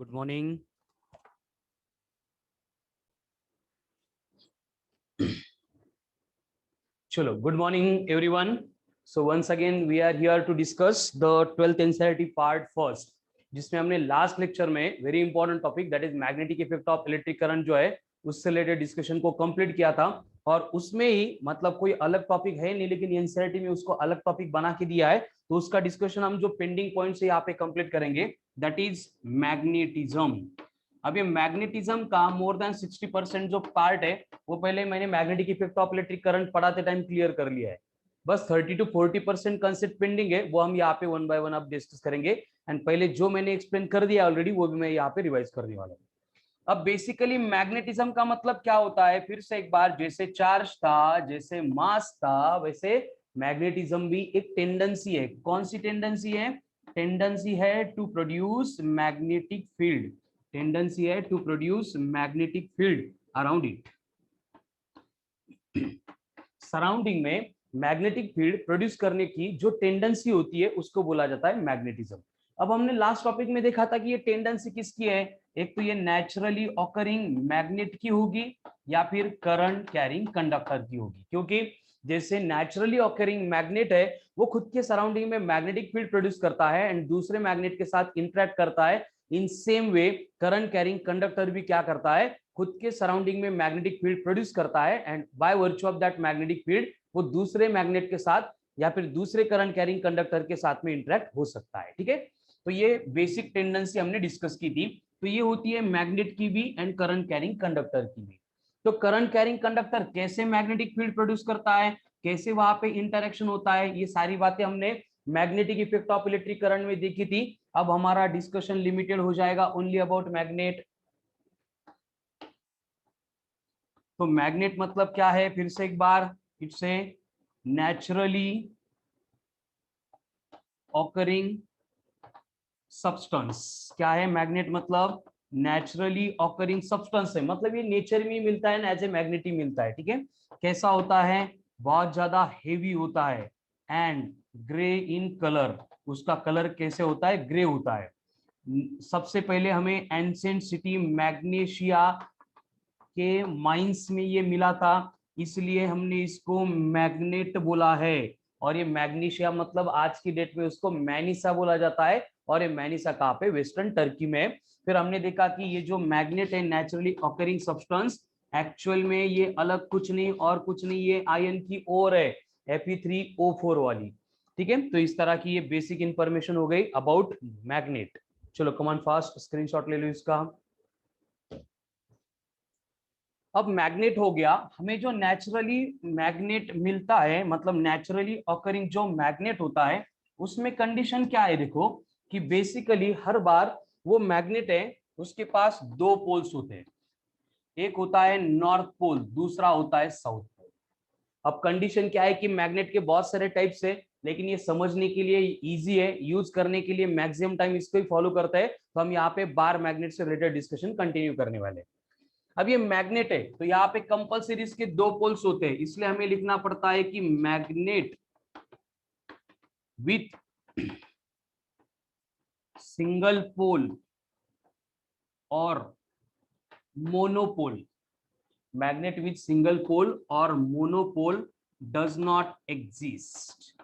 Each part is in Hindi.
Good morning. Chalo, good morning, everyone. So once again, we are here to discuss the 12th NCERT part first, जिसमें हमने लास्ट लेक्चर में very important topic that is magnetic effect of electric current जो है उससे रिलेटेड डिस्कशन को कंप्लीट किया था। और उसमें ही मतलब कोई अलग टॉपिक है नहीं, लेकिन एनसीईआरटी में उसको अलग टॉपिक बना के दिया है, तो उसका डिस्कशन हम जो पेंडिंग पॉइंट से यहाँ पे कंप्लीट करेंगे, दैट इज मैग्नेटिज्म। अब ये मैग्नेटिज्म का मोर देन 60% जो पार्ट है वो पहले मैंने magnetic effect of electric current पढ़ाते टाइम क्लियर कर लिया है। बस 30 to 40% कंसेप्ट पेंडिंग है, वो हम यहाँ पे वन बाय वन अब डिस्कस करेंगे। एंड पहले जो मैंने एक्सप्लेन कर दिया ऑलरेडी वो भी मैं यहाँ पे रिवाइज करने वाला हूँ। अब बेसिकली मैग्नेटिज्म का मतलब क्या होता है, फिर से एक बार, जैसे चार्ज था, जैसे मास था, वैसे मैग्नेटिज्म भी एक टेंडेंसी है। कौन सी टेंडेंसी है? टेंडेंसी है to produce magnetic field. Tendency है to produce magnetic field around it. Surrounding में मैग्नेटिक फील्ड प्रोड्यूस करने की जो टेंडेंसी होती है उसको बोला जाता है मैग्नेटिज्म। अब हमने लास्ट टॉपिक में देखा था कि ये टेंडेंसी किसकी है, एक तो ये नेचुरली ऑकरिंग मैग्नेट की होगी या फिर करंट कैरिंग कंडक्टर की होगी। क्योंकि जैसे नेचुरली ऑकरिंग मैग्नेट है वो खुद के सराउंडिंग में मैग्नेटिक फील्ड प्रोड्यूस करता है एंड दूसरे मैग्नेट के साथ इंटरेक्ट करता है, in same way current carrying conductor भी क्या करता है, खुद के सराउंडिंग में मैग्नेटिक फील्ड प्रोड्यूस करता है and by virtue of that magnetic field वो दूसरे मैग्नेट के साथ या फिर दूसरे करंट कैरिंग कंडक्टर के साथ में इंटरेक्ट हो सकता है। ठीक है, तो ये बेसिक टेंडेंसी हमने डिस्कस की थी। तो ये होती है मैग्नेट की भी एंड करंट कैरिंग कंडक्टर की भी। तो करंट कैरिंग कंडक्टर कैसे मैग्नेटिक फील्ड प्रोड्यूस करता है, कैसे वहां पे इंटरेक्शन होता है, ये सारी बातें हमने magnetic effect of electric current में देखी थी। अब हमारा डिस्कशन लिमिटेड हो जाएगा ओनली अबाउट मैग्नेट। तो मैग्नेट मतलब क्या है, फिर से एक बार, it's a naturally occurring substance. क्या है मैग्नेट? मतलब नेचुरली ऑकरिंग सब्सटेंस है, मतलब ये नेचर में मिलता है ना, एज ए मैग्नेट ही मिलता है। ठीक है, कैसा होता है? बहुत ज्यादा हेवी होता है एंड ग्रे इन कलर। उसका कलर कैसे होता है? ग्रे होता है। सबसे पहले हमें एंशिएंट सिटी मैग्नेशिया के माइंस में ये मिला था, इसलिए हमने इसको मैग्नेट बोला है। और ये मैग्नीशिया मतलब आज की डेट में उसको मैनिसा बोला जाता है, और ये मैनिसा कहाँ पे? वेस्टर्न टर्की में। फिर हमने देखा कि ये जो मैग्नेट है नेचुरली ऑकरिंग सब्सटेंस, एक्चुअल में ये अलग कुछ नहीं और कुछ नहीं, ये आयन की ओर है, Fe3O4 वाली। ठीक है, तो इस तरह की ये बेसिक इंफॉर्मेशन हो गई अबाउट मैग्नेट। चलो कमान फास्ट स्क्रीनशॉट ले लो इसका। अब मैग्नेट हो गया, हमें जो नेचुरली मैग्नेट मिलता है, मतलब नेचुरली ऑकरिंग जो मैग्नेट होता है, उसमें कंडीशन क्या है? देखो कि बेसिकली हर बार वो मैग्नेट है उसके पास दो पोल्स होते हैं, एक होता है नॉर्थ पोल, दूसरा होता है साउथ पोल। अब कंडीशन क्या है कि मैग्नेट के बहुत सारे टाइप्स है, लेकिन ये समझने के लिए इजी है, यूज करने के लिए मैक्सिमम टाइम इसको ही फॉलो करता है, तो हम यहाँ पे बार मैग्नेट से रिलेटेड डिस्कशन कंटिन्यू करने वाले हैं। अब ये मैग्नेट है तो यहाँ पे कंपलसरी इसके दो पोल्स होते हैं, इसलिए हमें लिखना पड़ता है कि मैग्नेट विथ सिंगल पोल और monopole. Magnet with single pole और मोनोपोल डज नॉट एग्जिस्ट।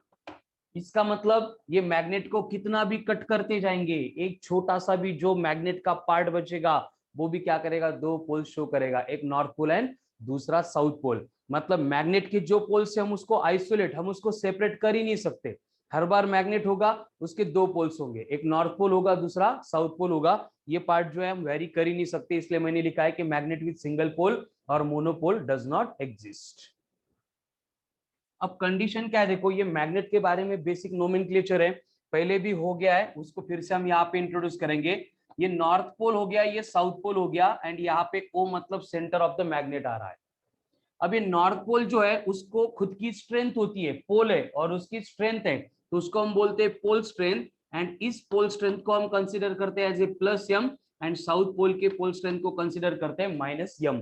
इसका मतलब ये मैग्नेट को कितना भी कट करते जाएंगे, एक छोटा सा भी जो मैग्नेट का पार्ट बचेगा वो भी क्या करेगा? दो पोल शो करेगा, एक नॉर्थ पोल एंड दूसरा साउथ पोल। मतलब मैग्नेट के जो पोल से हम उसको आइसोलेट, हम उसको सेपरेट कर ही नहीं सकते। हर बार मैग्नेट होगा उसके दो पोल्स होंगे, एक नॉर्थ पोल होगा दूसरा साउथ पोल होगा। ये पार्ट जो है हम वेरी कर ही नहीं सकते, इसलिए मैंने लिखा है कि मैग्नेट विथ सिंगल पोल और मोनोपोल डज नॉट एग्जिस्ट। अब कंडीशन क्या है? देखो ये मैग्नेट के बारे में बेसिक नोमेनक्लेचर है, पहले भी हो गया है, उसको फिर से हम यहाँ पे इंट्रोड्यूस करेंगे। ये नॉर्थ पोल हो गया, ये साउथ पोल हो गया, एंड यहाँ पे O मतलब सेंटर ऑफ द मैग्नेट आ रहा है। अब ये नॉर्थ पोल जो है उसको खुद की स्ट्रेंथ होती है, पोल है और उसकी स्ट्रेंथ है, तो उसको हम बोलते हैं पोल स्ट्रेंथ। एंड इस पोल स्ट्रेंथ को हम कंसिडर करते हैं as a plus M, and south pole के पोल स्ट्रेंथ को कंसिडर करते हैं minus M.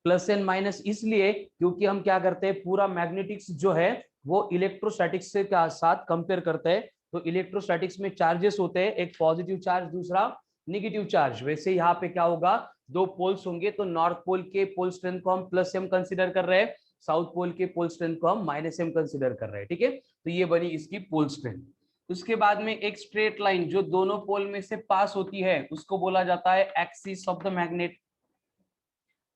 Plus and minus इसलिए क्योंकि हम क्या करते हैं, पूरा मैग्नेटिक्स जो है वो इलेक्ट्रोस्टैटिक्स से साथ कंपेयर करते हैं। तो इलेक्ट्रोस्टैटिक्स में चार्जेस होते हैं, एक पॉजिटिव चार्ज दूसरा नेगेटिव चार्ज। वैसे यहाँ पे क्या होगा, दो पोल्स होंगे तो नॉर्थ पोल के पोल स्ट्रेंथ को हम प्लस एम कंसिडर कर रहे हैं, साउथ पोल के पोल स्ट्रेंथ को हम माइनस एम कंसिडर कर रहे हैं। ठीक है, तो ये बनी इसकी पोल स्ट्रेंथ। उसके बाद में एक स्ट्रेट लाइन जो दोनों पोल में से पास होती है उसको बोला जाता है axis of the magnet.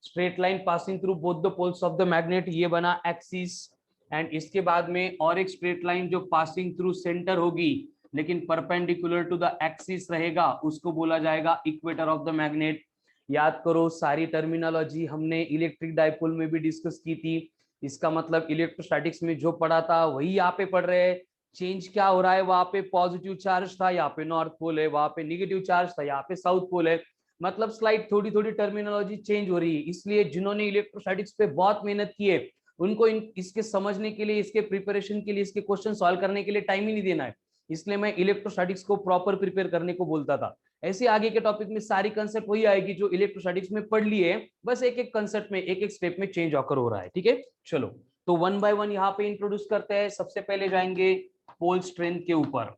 Straight line passing through both the poles of the magnet, ये बना एक्सिस। एंड इसके बाद में और एक स्ट्रेट लाइन जो पासिंग थ्रू सेंटर होगी लेकिन परपेंडिकुलर टू द एक्सिस रहेगा, उसको बोला जाएगा इक्वेटर ऑफ द मैग्नेट। याद करो सारी टर्मिनोलॉजी हमने इलेक्ट्रिक डाइपोल में भी डिस्कस की थी। इसका मतलब इलेक्ट्रोस्टैटिक्स में जो पढ़ा था वही यहाँ पे पढ़ रहे हैं। चेंज क्या हो रहा है, वहां पे पॉजिटिव चार्ज था, यहाँ पे नॉर्थ पोल है, वहां पे निगेटिव चार्ज था, यहाँ पे साउथ पोल है। मतलब स्लाइड थोड़ी थोड़ी टर्मिनोलॉजी चेंज हो रही है। इसलिए जिन्होंने इलेक्ट्रोस्टैटिक्स पे बहुत मेहनत की है उनको इसके समझने के लिए, इसके प्रिपरेशन के लिए, इसके क्वेश्चन सॉल्व करने के लिए टाइम ही नहीं देना है। इसलिए मैं इलेक्ट्रोस्टैटिक्स को प्रॉपर प्रिपेयर करने को बोलता था। ऐसे आगे के टॉपिक में सारी कंसेप्ट वही आएगी जो इलेक्ट्रोस्टैटिक्स में पढ़ लिए, बस एक एक कंसेप्ट में एक एक स्टेप में चेंज ऑकर हो रहा है। ठीक है, चलो तो वन बाय वन यहाँ पे इंट्रोड्यूस करते हैं। सबसे पहले जाएंगे पोल स्ट्रेंथ के ऊपर।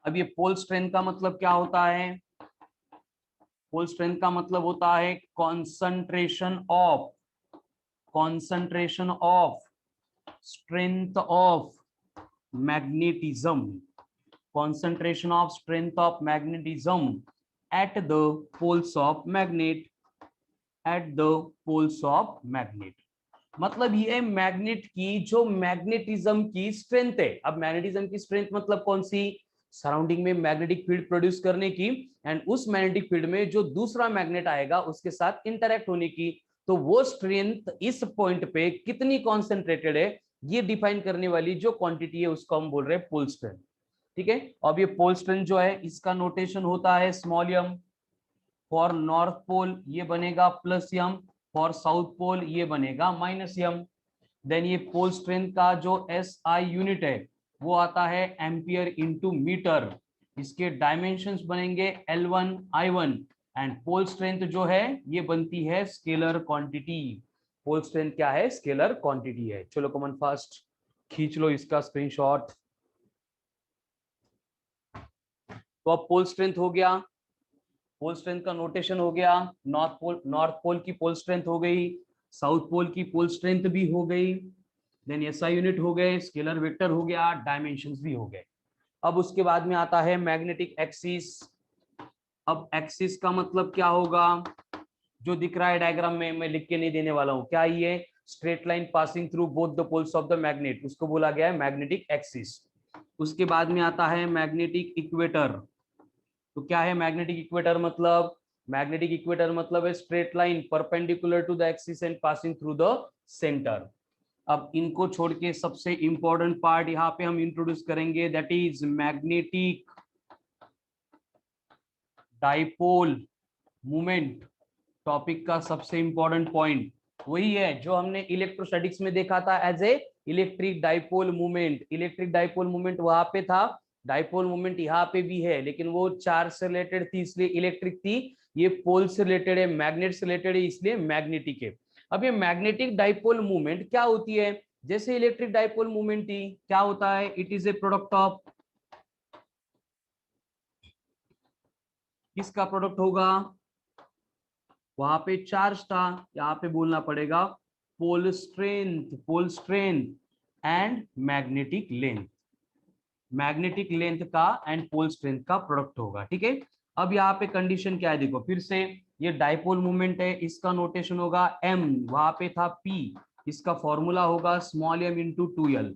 अब ये पोल स्ट्रेंथ का मतलब क्या होता है? पोल स्ट्रेंथ का मतलब होता है concentration of strength of magnetism, concentration of strength of magnetism at the poles of magnet, at the poles of magnet। मतलब ये मैग्नेट की जो मैग्नेटिज्म की स्ट्रेंथ है। अब मैग्नेटिज्म की स्ट्रेंथ मतलब कौन सी? सराउंडिंग में मैग्नेटिक फील्ड प्रोड्यूस करने की, एंड उस मैग्नेटिक फील्ड में जो दूसरा मैग्नेट आएगा उसके साथ इंटरैक्ट होने की। तो वो स्ट्रेंथ इस पॉइंट पे कितनी कॉन्सेंट्रेटेड है, ये डिफाइन करने वाली जो क्वांटिटी है उसको हम बोल रहे हैं पोल स्ट्रेंथ। ठीक है, अब ये पोल स्ट्रेंथ जो है इसका नोटेशन होता है small m. For north pole ये बनेगा plus m, for south pole ये बनेगा माइनस एम। देन ये पोल स्ट्रेंथ का जो एस आई यूनिट है वो आता है एम्पियर इंटू मीटर। इसके डायमेंशंस बनेंगे L1 I1। And pole strength जो है ये बनती है स्केलर क्वांटिटी। पोल स्ट्रेंथ क्या है? स्केलर क्वांटिटी है। चलो कमन फास्ट खींच लो इसका स्क्रीनशॉट। तो अब पोल स्ट्रेंथ हो गया, पोल स्ट्रेंथ का नोटेशन हो गया। नॉर्थ पोल की पोल स्ट्रेंथ हो गई, साउथ पोल की पोल स्ट्रेंथ भी हो गई, देन एसआई यूनिट हो गए, स्केलर वेक्टर हो गया, डायमेंशंस भी हो गए। अब उसके बाद में आता है मैग्नेटिक एक्सिस। अब एक्सिस का मतलब क्या होगा? जो दिख रहा है डायग्राम में, मैं लिख के नहीं देने वाला हूं। क्या ये? Straight line passing through both the poles of the magnet, उसको बोला गया है मैग्नेटिक एक्सिस। उसके बाद में आता है मैग्नेटिक इक्वेटर। तो क्या है मैग्नेटिक इक्वेटर मतलब? मैग्नेटिक इक्वेटर मतलब है straight line perpendicular to the axis and passing through the centre. अब इनको छोड़ के सबसे इंपॉर्टेंट पार्ट यहाँ पे हम इंट्रोड्यूस करेंगे, that is magnetic dipole moment. Topic का सबसे इंपॉर्टेंट पॉइंट वही है जो हमने इलेक्ट्रोस्टैटिक्स में देखा था as a electric dipole moment. Electric dipole moment वहां पे था, डाइपोल मोमेंट यहाँ पे भी है, लेकिन वो चार्ज से रिलेटेड थी इसलिए इलेक्ट्रिक थी, ये पोल से रिलेटेड है, मैग्नेट से रिलेटेड है इसलिए मैग्नेटिक है। अब ये मैग्नेटिक डाइपोल मूवमेंट क्या होती है? जैसे इलेक्ट्रिक डाइपोल मूवमेंट थी, क्या होता है? It is a product of, किसका प्रोडक्ट होगा? वहां पे चार्ज था, यहाँ पे बोलना पड़ेगा pole strength and magnetic length. Magnetic length का एंड पोल स्ट्रेंथ का प्रोडक्ट होगा। ठीक है, अब यहाँ पे कंडीशन क्या है देखो फिर से। ये डाइपोल मूवमेंट है, इसका नोटेशन होगा m, वहां पे था p, इसका फॉर्मूला होगा small m into 2l।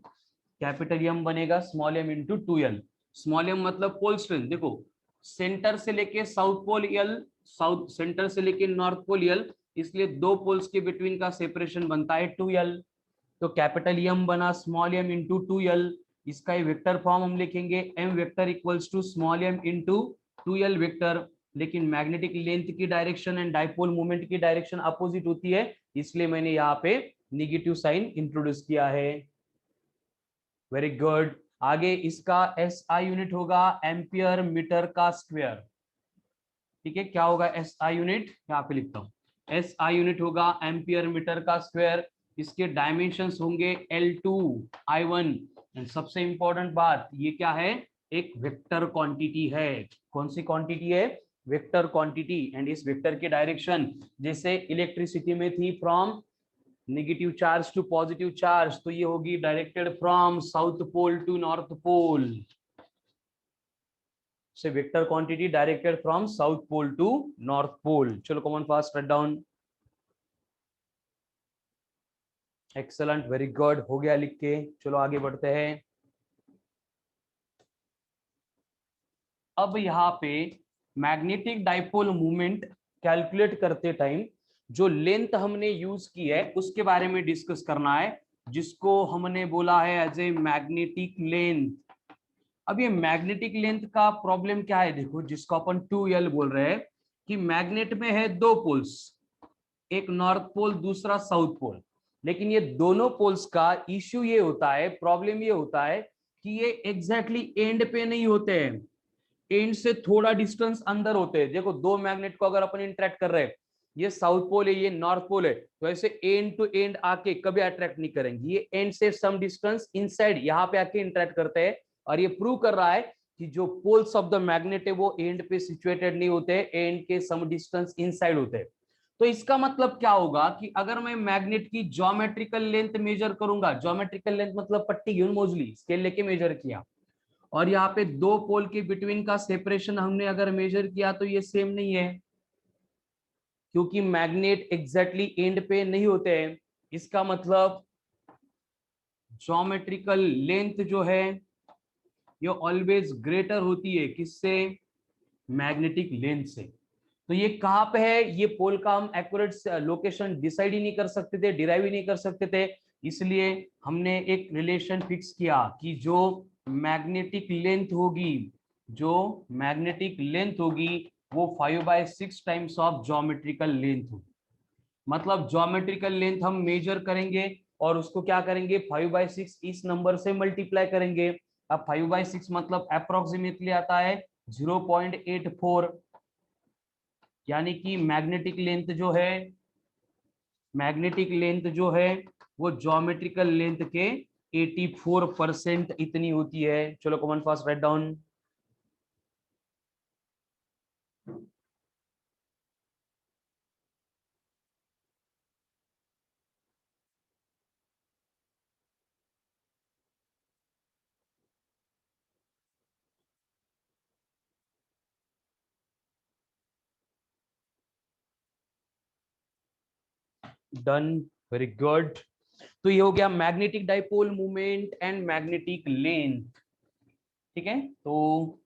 Capital M बनेगा small m into 2l। Small m मतलब पोल स्ट्रेंथ। देखो सेंटर से लेके south pole l, south centre से लेके नॉर्थ पोल l, इसलिए दो पोल्स के बिटवीन का सेपरेशन बनता है 2l। तो कैपिटल M बना स्मॉल m इंटू 2l। इसका वेक्टर फॉर्म हम लिखेंगे m vector equals to small m into 2l vector. लेकिन मैग्नेटिक लेंथ की डायरेक्शन एंड डाइपोल मोमेंट की डायरेक्शन अपोजिट होती है, इसलिए मैंने यहाँ पे निगेटिव साइन इंट्रोड्यूस किया है। Very good. आगे इसका SI यूनिट होगा एम्पियर मीटर का स्क्वायर। ठीक है, क्या होगा SI यूनिट? यहाँ पे लिखता हूँ, SI यूनिट होगा एम्पियर मीटर का स्क्वायर। इसके डायमेंशंस होंगे L2 I1। एंड सबसे इंपॉर्टेंट बात ये क्या है? एक वेक्टर क्वांटिटी है। कौन सी क्वांटिटी है? Vector quantity. एंड इस वेक्टर की डायरेक्शन जैसे इलेक्ट्रिसिटी में थी from negative charge to positive charge, तो ये होगी directed from south pole to north pole. से vector quantity directed from south pole to north pole. चलो come on fast write down. Excellent, very good, हो गया लिख के। चलो आगे बढ़ते हैं। अब यहाँ पे मैग्नेटिक डाइपोल मूवमेंट कैलकुलेट करते टाइम जो लेंथ हमने यूज की है उसके बारे में डिस्कस करना है, जिसको हमने बोला है एज ए मैग्नेटिक लेंथ। अब ये मैग्नेटिक लेंथ का प्रॉब्लम क्या है? देखो, जिसको अपन 2L बोल रहे हैं कि मैग्नेट में है दो पोल्स, एक नॉर्थ पोल दूसरा साउथ पोल। लेकिन ये दोनों पोल्स का इश्यू ये होता है, प्रॉब्लम ये होता है कि ये एग्जैक्टली एंड पे नहीं होते हैं, एंड से थोड़ा डिस्टेंस अंदर होते हैं। देखो, दो मैग्नेट को अगर अपन इंटरेक्ट कर रहे हैं, ये साउथ पोल है ये नॉर्थ पोल है, तो ऐसे एंड टू एंड आके कभी अट्रैक्ट नहीं करेंगे। ये एंड से सम डिस्टेंस इनसाइड यहाँ पे आके इंटरेक्ट करते हैं। और ये प्रूव कर रहा है कि जो पोल्स ऑफ द मैग्नेट है वो एंड पे सिचुएटेड नहीं होते, एंड के सम डिस्टेंस इनसाइड होते हैं। तो इसका मतलब क्या होगा कि अगर मैं मैग्नेट की ज्योमेट्रिकल लेंथ मेजर करूंगा, ज्योमेट्रिकल लेंथ मतलब पट्टी घेऊन मोजली, स्केल लेके मेजर किया, और यहाँ पे दो पोल के बिटवीन का सेपरेशन हमने अगर मेजर किया तो ये सेम नहीं है, क्योंकि मैग्नेट एग्जैक्टली एंड पे नहीं होते हैं। इसका मतलब ज्योमेट्रिकल लेंथ जो है ये ऑलवेज ग्रेटर होती है किससे? मैग्नेटिक लेंथ से। तो ये कहां पे है? ये पोल का हम एक्यूरेट लोकेशन डिसाइड ही नहीं कर सकते थे, डिराइव ही नहीं कर सकते थे, इसलिए हमने एक रिलेशन फिक्स किया कि जो मैग्नेटिक लेंथ होगी, जो मैग्नेटिक लेंथ होगी वो 5/6 टाइम्स ऑफ ज्योमेट्रिकल लेंथ होगी। मतलब ज्योमेट्रिकल लेंथ हम मेजर करेंगे और उसको क्या करेंगे? 5/6 इस नंबर से मल्टीप्लाई करेंगे। अब 5/6 मतलब अप्रोक्सीमेटली आता है 0.84, यानी कि मैग्नेटिक लेंथ जो है वो ज्योमेट्रिकल लेंथ के 84% इतनी होती है। चलो come on fast write down. Done, very good. तो ये हो गया magnetic dipole movement and magnetic length. ठीक है, तो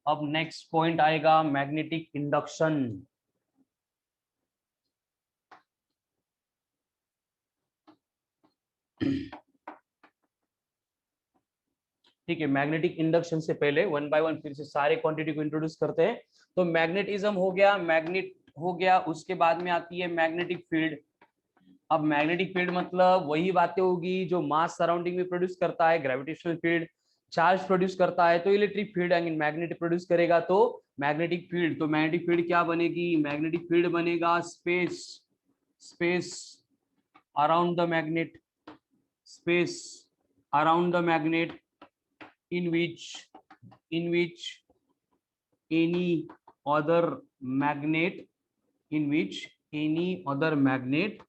अब नेक्स्ट पॉइंट आएगा मैग्नेटिक इंडक्शन। ठीक है, मैग्नेटिक इंडक्शन से पहले वन बाय वन फिर से सारे क्वांटिटी को इंट्रोड्यूस करते हैं। तो मैग्नेटिज्म हो गया, मैग्नेट हो गया, उसके बाद में आती है मैग्नेटिक फील्ड। अब मैग्नेटिक फील्ड मतलब वही बातें होगी जो मास सराउंडिंग में प्रोड्यूस करता है, ग्रेविटेशनल फील्ड चार्ज प्रोड्यूस करता है, तो इलेक्ट्रिक फील्ड मैग्नेट प्रोड्यूस करेगा तो मैग्नेटिक फील्ड। तो मैग्नेटिक फील्ड क्या बनेगी? मैग्नेटिक फील्ड बनेगा space, space around the magnet, space around the magnet in which any other magnet in which any other magnet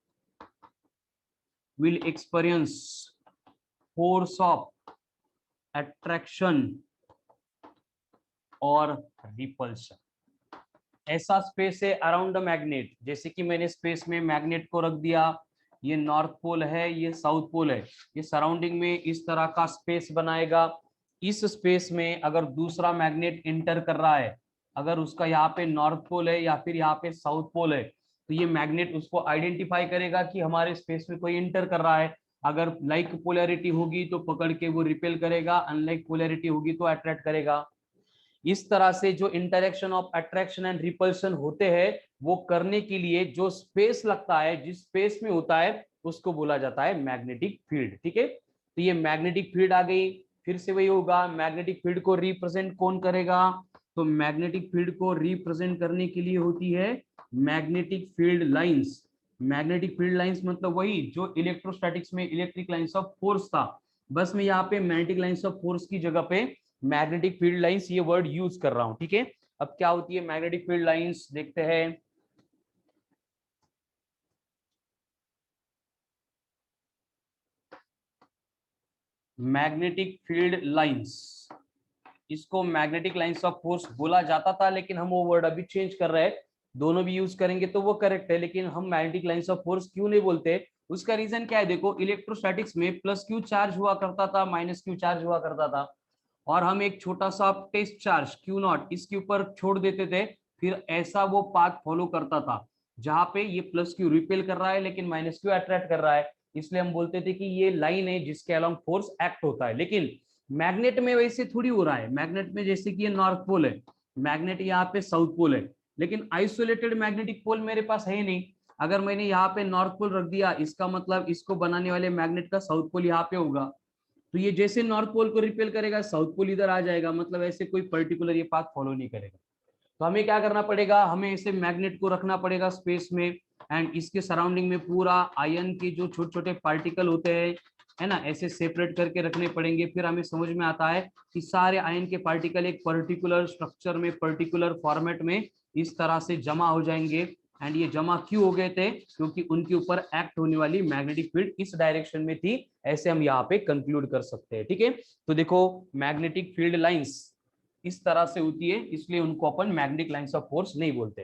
will experience force of attraction और रिपल्शन। ऐसा स्पेस है अराउंड द मैग्नेट, जैसे कि मैंने स्पेस में मैग्नेट को रख दिया, ये नॉर्थ पोल है ये साउथ पोल है, ये सराउंडिंग में इस तरह का स्पेस बनाएगा। इस स्पेस में अगर दूसरा मैग्नेट इंटर कर रहा है, अगर उसका यहाँ पे नॉर्थ पोल है या फिर यहाँ पे साउथ पोल है, तो ये मैग्नेट उसको आइडेंटिफाई करेगा कि हमारे स्पेस में कोई इंटर कर रहा है। अगर लाइक पोलैरिटी होगी तो पकड़ के वो रिपेल करेगा, अनलाइक पोलैरिटी होगी तो अट्रैक्ट करेगा। इस तरह से जो interaction of attraction and repulsion होते हैं वो करने के लिए जो स्पेस लगता है, जिस स्पेस में होता है उसको बोला जाता है मैग्नेटिक फील्ड। ठीक है, तो ये मैग्नेटिक फील्ड आ गई। फिर से वही होगा, मैग्नेटिक फील्ड को रिप्रेजेंट कौन करेगा? तो मैग्नेटिक फील्ड को रिप्रेजेंट करने के लिए होती है magnetic field lines. Magnetic field lines मतलब वही जो इलेक्ट्रोस्टैटिक्स में इलेक्ट्रिक लाइंस ऑफ फोर्स था, बस में यहाँ पे मैग्नेटिक लाइंस ऑफ फोर्स की जगह पे मैग्नेटिक फील्ड लाइंस ये वर्ड यूज कर रहा हूं, ठीक है। अब क्या होती है मैग्नेटिक फील्ड लाइंस, देखते हैं। मैग्नेटिक फील्ड लाइंस, इसको मैग्नेटिक लाइंस ऑफ फोर्स बोला जाता था, लेकिन हम वो वर्ड अभी चेंज कर रहे हैं। दोनों भी यूज करेंगे तो वो करेक्ट है, लेकिन हम मैग्नेटिक लाइंस ऑफ फोर्स क्यों नहीं बोलते, उसका रीजन क्या है। देखो इलेक्ट्रोस्टैटिक्स में प्लस क्यू चार्ज हुआ करता था, माइनस क्यू चार्ज हुआ करता था, और हम एक छोटा सा टेस्ट चार्ज क्यू नॉट इसके ऊपर छोड़ देते थे, फिर ऐसा वो पाथ फॉलो करता था जहां पे ये प्लस क्यू रिपेल कर रहा है लेकिन माइनस क्यू अट्रैक्ट कर रहा है। इसलिए हम बोलते थे कि ये लाइन है जिसके अलोंग फोर्स एक्ट होता है। लेकिन मैग्नेट में वैसे थोड़ी हो रहा है। मैग्नेट में जैसे कि ये नॉर्थ पोल है, मैग्नेट यहाँ पे साउथ पोल है, लेकिन आइसोलेटेड मैग्नेटिक पोल मेरे पास है नहीं। अगर मैंने यहाँ पे नॉर्थ पोल रख दिया, इसका मतलब इसको बनाने वाले मैग्नेट का साउथ पोल यहाँ पे होगा, तो ये जैसे नॉर्थ पोल को रिपेल करेगा साउथ पोल इधर आ जाएगा, मतलब ऐसे कोई पर्टिकुलर ये पाथ फॉलो नहीं करेगा। तो हमें क्या करना पड़ेगा, हमें ऐसे मैग्नेट को रखना पड़ेगा स्पेस में, एंड इसके सराउंडिंग में पूरा आयन के जो छोटे छोटे पार्टिकल होते हैं, है ना, ऐसे सेपरेट करके रखने पड़ेंगे। फिर हमें समझ में आता है कि सारे आयन के पार्टिकल एक पर्टिकुलर स्ट्रक्चर में, पर्टिकुलर फॉर्मेट में इस तरह से जमा हो जाएंगे। एंड ये जमा क्यों हो गए थे, क्योंकि उनके ऊपर एक्ट होने वाली मैग्नेटिक फील्ड इस डायरेक्शन में थी, ऐसे हम यहाँ पे कंक्लूड कर सकते हैं, ठीक है। तो देखो मैग्नेटिक फील्ड लाइंस इस तरह से होती है, इसलिए उनको अपन मैग्नेटिक लाइंस ऑफ फोर्स नहीं बोलते।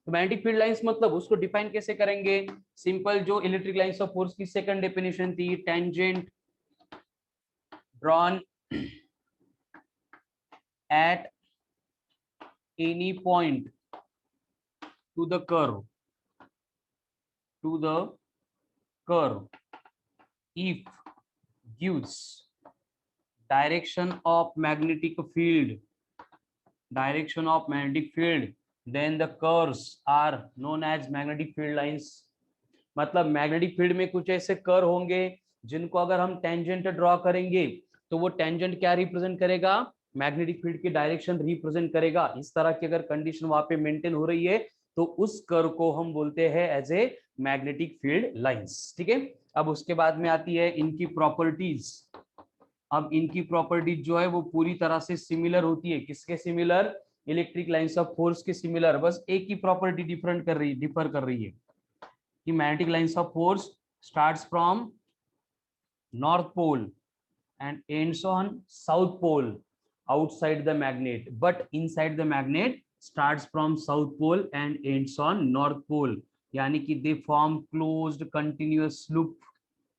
तो मैग्नेटिक फील्ड लाइंस मतलब उसको डिफाइन कैसे करेंगे, सिंपल जो इलेक्ट्रिक लाइंस ऑफ फोर्स की सेकंड डेफिनेशन थी, tangent drawn at any point two the curve, if gives direction of magnetic field, then the curves are known as magnetic field lines। मतलब मैग्नेटिक फील्ड में कुछ ऐसे कर्व होंगे जिनको अगर हम टेंजेंट ड्रॉ करेंगे तो वो टेंजेंट क्या रिप्रेजेंट करेगा, मैग्नेटिक फील्ड की डायरेक्शन रिप्रेजेंट करेगा। इस तरह की अगर कंडीशन वहां पे मेंटेन हो रही है तो उस कर्व को हम बोलते हैं as a magnetic field lines, ठीक है। अब उसके बाद में आती है इनकी प्रॉपर्टीज। अब इनकी प्रॉपर्टीज जो है वो पूरी तरह से सिमिलर होती है, किसके similar, electric lines of force के सिमिलर। बस एक ही प्रॉपर्टी डिफर कर रही है कि magnetic lines of force starts from north pole and ends on south pole outside the magnet, but inside the magnet starts from south pole and ends on north pole। यानी कि they form closed continuous loop,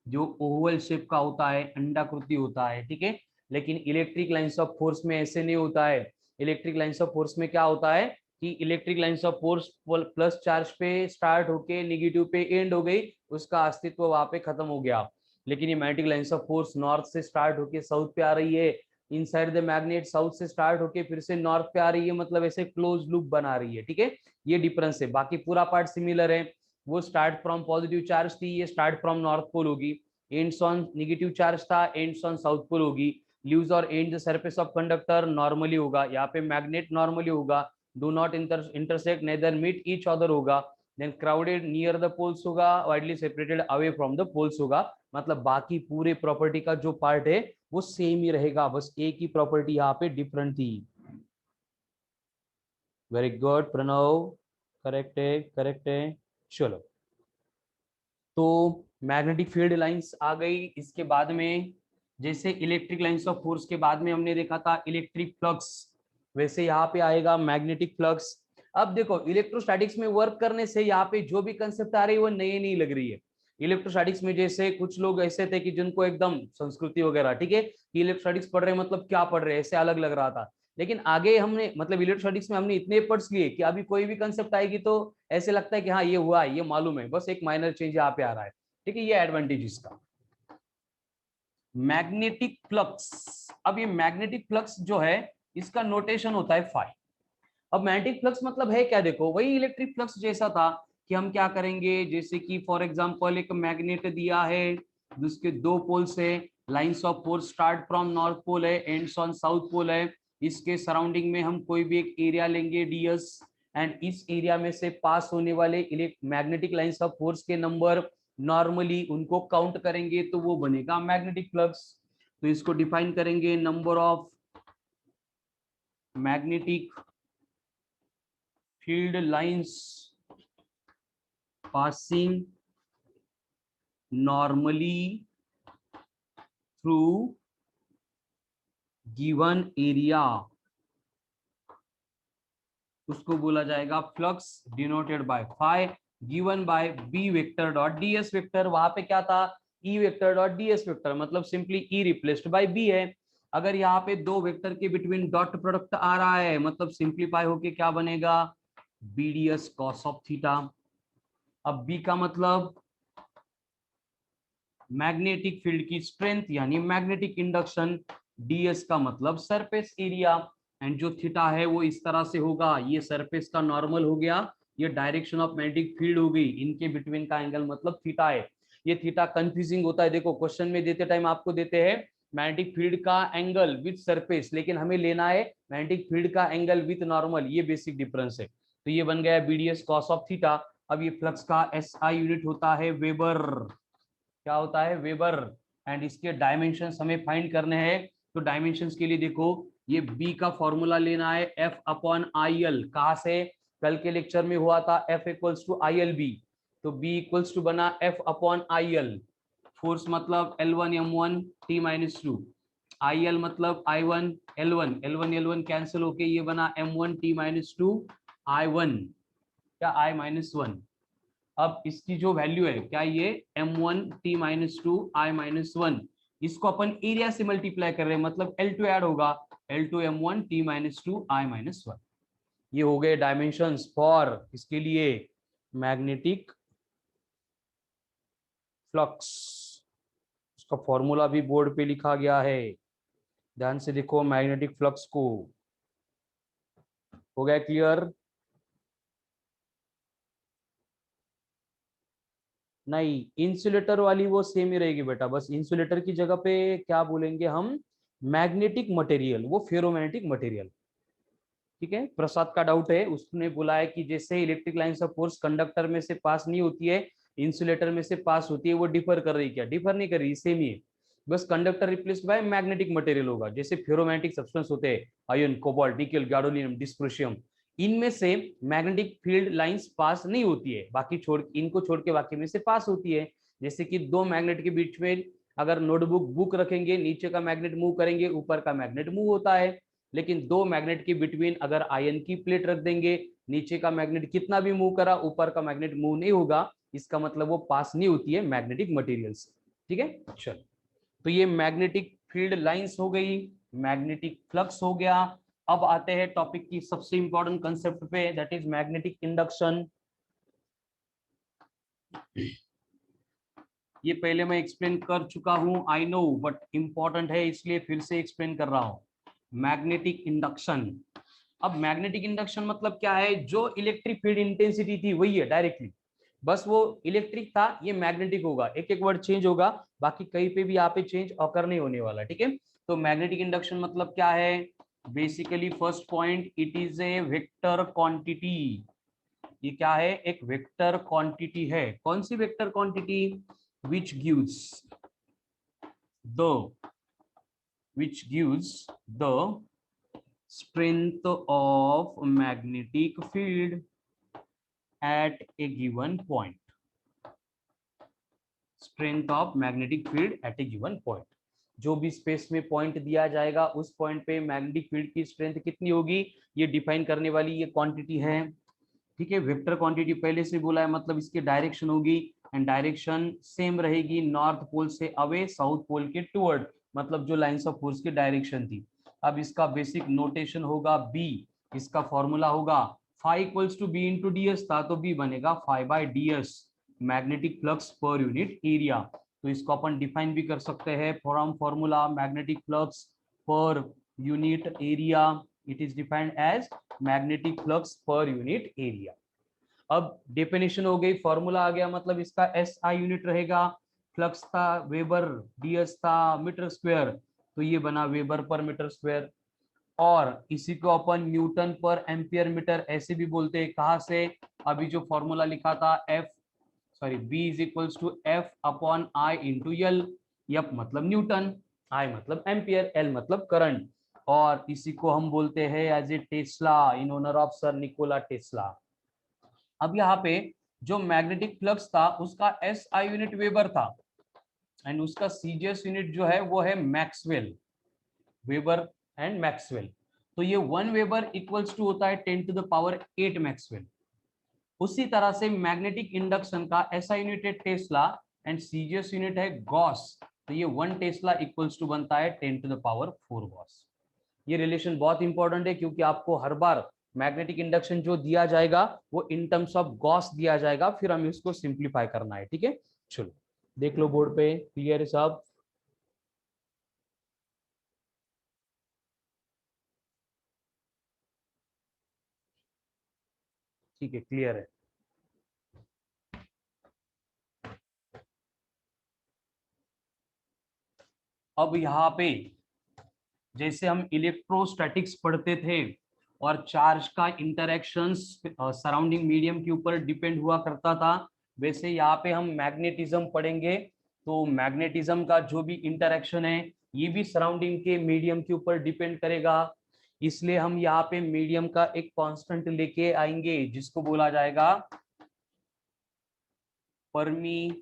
जो ओवल शेप का होता है, अंडाकृति होता है, ठीक है। लेकिन इलेक्ट्रिक लाइंस ऑफ फोर्स में ऐसे नहीं होता है। इलेक्ट्रिक लाइंस ऑफ फोर्स में क्या होता है कि electric lines of force plus charge पे स्टार्ट होके निगेटिव पे एंड हो गई, उसका अस्तित्व वहां पे खत्म हो गया। लेकिन ये magnetic lines of force north से स्टार्ट होके साउथ पे आ रही है, इनसाइड द मैग्नेट साउथ से स्टार्ट होके फिर से नॉर्थ पे आ रही है, मतलब ऐसे क्लोज लूप बना रही है, ठीक है। ये डिफरेंस है, बाकी पूरा पार्ट सिमिलर है। वो स्टार्ट फ्रॉम पॉजिटिव चार्ज थी, ये स्टार्ट फ्रॉम नॉर्थ पोल होगी। एंड्स ऑन नेगेटिव चार्ज था, एंड्स ऑन साउथ पोल होगी। लीव्स और and the surface of conductor normally होगा, यहाँ पे मैग्नेट नॉर्मली होगा। Do not intersect neither meet each other होगा। Then crowded near the poles होगा, widely separated away from the poles होगा। मतलब बाकी पूरे प्रॉपर्टी का जो पार्ट है वो सेम ही रहेगा, बस एक ही प्रॉपर्टी यहाँ पे डिफरेंट थी। वेरी गुड प्रणव, करेक्ट है, करेक्ट है। चलो, तो मैग्नेटिक फील्ड लाइंस आ गई। इसके बाद में जैसे इलेक्ट्रिक लाइंस ऑफ फोर्स के बाद में हमने देखा था इलेक्ट्रिक फ्लक्स, वैसे यहाँ पे आएगा मैग्नेटिक फ्लक्स। अब देखो इलेक्ट्रोस्टैटिक्स में वर्क करने से यहाँ पे जो भी कंसेप्ट आ रही है वो नई नहीं लग रही है। इलेक्ट्रोस्टैटिक्स में जैसे कुछ लोग ऐसे थे कि जिनको एकदम संस्कृति वगैरह, ठीक है, कि इलेक्ट्रोस्टैटिक्स पढ़ रहे हैं मतलब क्या पढ़ रहे हैं, ऐसे अलग लग रहा था। लेकिन आगे हमने मतलब इलेक्ट्रोस्टैटिक्स में हमने इतने एफर्ट्स लिए कि अभी कोई भी कंसेप्ट आएगी तो ऐसे लगता है कि हाँ ये हुआ है, ये मालूम है, बस एक माइनर चेंज यहाँ पे आ रहा है, ठीक है। ये एडवांटेज इसका। मैग्नेटिक फ्लक्स, अब ये मैग्नेटिक फ्लक्स जो है इसका नोटेशन होता है फाई। अब मैग्नेटिक फ्लक्स मतलब है क्या, देखो वही इलेक्ट्रिक फ्लक्स जैसा था कि हम क्या करेंगे, जैसे कि फॉर एग्जांपल एक मैग्नेट दिया है जिसके दो पोल्स है, lines of force start from north pole है, एंड्स ऑन साउथ पोल है। इसके सराउंडिंग में हम कोई भी एक एरिया लेंगे डीएस, एंड इस एरिया में से पास होने वाले मैग्नेटिक लाइंस ऑफ फोर्स के नंबर नॉर्मली उनको काउंट करेंगे तो वो बनेगा मैग्नेटिक फ्लक्स। तो इसको डिफाइन करेंगे, number of magnetic field lines passing normally through given area, उसको बोला जाएगा flux denoted by phi given by B vector dot d s vector. वहां पे क्या था, E vector dot d s vector, मतलब simply E replaced by B है। अगर यहाँ पे दो वेक्टर के बिटवीन डॉट प्रोडक्ट आ रहा है, मतलब सिंप्लीफाई होके क्या बनेगा, बीडीएस कॉस ऑफ थीटा। अब बी का मतलब मैग्नेटिक फील्ड की स्ट्रेंथ यानी मैग्नेटिक इंडक्शन, डीएस का मतलब सरफेस एरिया, एंड जो थीटा है वो इस तरह से होगा, ये सरफेस का नॉर्मल हो गया, ये डायरेक्शन ऑफ मैग्नेटिक फील्ड हो गई, इनके बिटवीन का एंगल मतलब थीटा है। ये थीटा कंफ्यूजिंग होता है, देखो क्वेश्चन में देते टाइम आपको देते हैं मैग्नेटिक फील्ड का एंगल विद सरफेस, लेकिन हमें लेना है मैग्नेटिक फील्ड का एंगल विद नॉर्मल, ये बेसिक डिफरेंस है। तो ये बन गया बीडीएस कॉस ऑफ थीटा। अब ये फ्लक्स का एसआई यूनिट होता है वेबर, क्या होता है, वेबर, एंड इसके डायमेंशंस हमें फाइंड करने हैं। तो डायमेंशंस के लिए देखो, ये बी का फॉर्मूला लेना है एफ अपॉन आई एल, कहां से, कल के लेक्चर में हुआ था F equals to I L B, तो बी इक्वल्स टू बना F upon I L, force मतलब L1 M1 T minus two, I L मतलब I1 L1 L1 L1 cancel होके ये बना M1 T minus to I1 क्या I माइनस वन। अब इसकी जो वैल्यू है क्या, ये M1 T minus to I minus one, इसको अपन एरिया से मल्टीप्लाई कर रहे हैं, मतलब L2 ऐड होगा, L2 M1 T minus to I minus one. ये हो गए डायमेंशंस फॉर इसके लिए मैग्नेटिक फ्लक्स। उसका फॉर्मूला भी बोर्ड पे लिखा गया है, ध्यान से देखो मैग्नेटिक फ्लक्स को। हो गया क्लियर? नहीं, इंसुलेटर वाली वो सेम ही रहेगी बेटा, बस इंसुलेटर की जगह पे क्या बोलेंगे हम, मैग्नेटिक मटेरियल, वो फेरोमैग्नेटिक मटेरियल। ठीक है, प्रसाद का डाउट है, उसने बोला है कि जैसे electric lines of force conductor में से पास नहीं होती है, इंसुलेटर में से पास होती है, वो डिफर कर रही, क्या डिफर नहीं कर रही, सेम ही है, bus conductor replaced by magnetic material होगा। जैसे फेरोमैग्नेटिक सब्सटेंस होते हैं आयरन, कोबाल्ट, निकेल, गैडोलियम, डिस्प्रोशियम, इनमें से मैग्नेटिक फील्ड लाइंस पास नहीं होती है, बाकी छोड़ इनको छोड़ के बाकी में से पास होती है। जैसे कि दो मैग्नेट के बीच में अगर नोटबुक बुक रखेंगे, नीचे का मैग्नेट मूव करेंगे, ऊपर का मैग्नेट मूव होता है, लेकिन दो मैग्नेट के बिटवीन अगर आयन की प्लेट रख देंगे, नीचे का मैग्नेट कितना भी मूव करा, ऊपर का मैग्नेट मूव नहीं होगा, इसका मतलब वो पास नहीं होती है मैग्नेटिक मटेरियल से। ठीक है, चलो, तो ये मैग्नेटिक फील्ड लाइंस हो गई, मैग्नेटिक फ्लक्स हो गया। अब आते हैं टॉपिक की सबसे इंपॉर्टेंट कंसेप्ट पे, दैट इज मैग्नेटिक इंडक्शन। ये पहले मैं एक्सप्लेन कर चुका हूं, आई नो, बट इंपॉर्टेंट है इसलिए फिर से एक्सप्लेन कर रहा हूं। मैग्नेटिक इंडक्शन, अब मैग्नेटिक इंडक्शन मतलब क्या है, जो इलेक्ट्रिक फील्ड इंटेंसिटी थी वही है डायरेक्टली, बस वो इलेक्ट्रिक था, ये मैग्नेटिक होगा, एक एक वर्ड चेंज होगा, बाकी कहीं पे भी यहाँ पे चेंज ऑकर नहीं होने वाला। ठीक है, तो मैग्नेटिक इंडक्शन मतलब क्या है, basically first point, it is a vector quantity. ये क्या है, एक वेक्टर क्वांटिटी है, कौन सी vector quantity, which gives the strength of magnetic field at a given point, strength of magnetic field at a given point, जो भी स्पेस में पॉइंट दिया जाएगा उस पॉइंट पे मैग्नेटिक फील्ड की स्ट्रेंथ कितनी होगी, ये डिफाइन करने वाली ये क्वांटिटी है। ठीक है, वेक्टर क्वांटिटी पहले से बोला है, मतलब इसकी डायरेक्शन होगी, एंड डायरेक्शन सेम रहेगी, नॉर्थ पोल से अवे साउथ पोल के टुवर्ड, मतलब जो लाइंस ऑफ फोर्स की डायरेक्शन थी। अब इसका बेसिक नोटेशन होगा बी, इसका फॉर्मूला होगा phi equals to B into DS था, तो बी बनेगा phi by DS, magnetic flux per unit area. तो इसको अपन डिफाइन भी कर सकते हैं from formula, magnetic flux per unit area, it is defined as magnetic flux per unit area. अब डेफिनेशन हो गई, फॉर्मूला आ गया, मतलब इसका एस आई यूनिट रहेगा, फ्लक्स था वेबर, डीएस था मीटर स्क्वायर, तो ये बना वेबर पर मीटर स्क्वायर, और इसी को अपन न्यूटन पर एम्पियर मीटर ऐसे भी बोलते हैं, कहां से, अभी जो फॉर्मूला लिखा था F sorry B is equals to F upon I into L, F मतलब न्यूटन, आई मतलब एम्पियर, एल मतलब करंट, और इसी को हम बोलते हैं as a tesla, in honour of sir Nikola Tesla. अब यहाँ पे जो मैग्नेटिक फ्लक्स था उसका SI यूनिट वेबर था, एंड उसका सीजीएस यूनिट जो है वो है मैक्सवेल, वेबर एंड मैक्सवेल। तो ये 1 वेबर इक्वल्स टू होता है 10 टू द पावर 8 मैक्सवेल। उसी तरह से मैग्नेटिक इंडक्शन का SI यूनिट है टेस्ला एंड सीजीएस यूनिट है गॉस। तो ये 1 टेस्ला इक्वल्स टू बनता है 10 टू द पावर 4 गॉस। ये रिलेशन बहुत इंपॉर्टेंट है क्योंकि आपको हर बार मैग्नेटिक इंडक्शन जो दिया जाएगा वो इन टर्म्स ऑफ गॉस दिया जाएगा, फिर हमें इसको सिंप्लीफाई करना है। ठीक है, चलो देख लो बोर्ड पे, क्लियर है सब? ठीक है, क्लियर है। अब यहाँ पे जैसे हम इलेक्ट्रोस्टैटिक्स पढ़ते थे और चार्ज का इंटरेक्शंस सराउंडिंग मीडियम के ऊपर डिपेंड हुआ करता था, वैसे यहाँ पे हम मैग्नेटिज्म पढ़ेंगे। तो मैग्नेटिज्म का जो भी इंटरेक्शन है ये भी सराउंडिंग के मीडियम के ऊपर डिपेंड करेगा। इसलिए हम यहाँ पे मीडियम का एक कांस्टेंट लेके आएंगे जिसको बोला जाएगा परमीएबिलिटी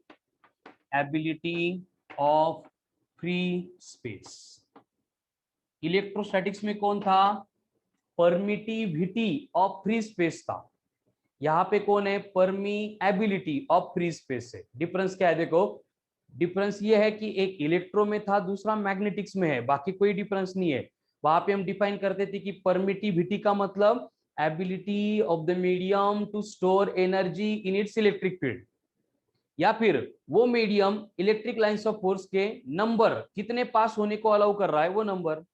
ऑफ फ्री स्पेस। इलेक्ट्रोस्टैटिक्स में कौन था? परमिटिविटी ऑफ फ्री स्पेस था। यहाँ पे कौन है? परमीएबिलिटी ऑफ फ्री स्पेस है। डिफरेंस क्या है देखो, डिफरेंस ये है कि एक इलेक्ट्रो में था, दूसरा मैग्नेटिक्स में है, बाकी कोई डिफरेंस नहीं है। वहां पे हम डिफाइन करते थे कि परमिटिविटी का मतलब ability of the medium to store energy in its electric field, या फिर वो medium electric lines of force के नंबर कितने पास होने को अलाउ कर रहा है, वो नंबर।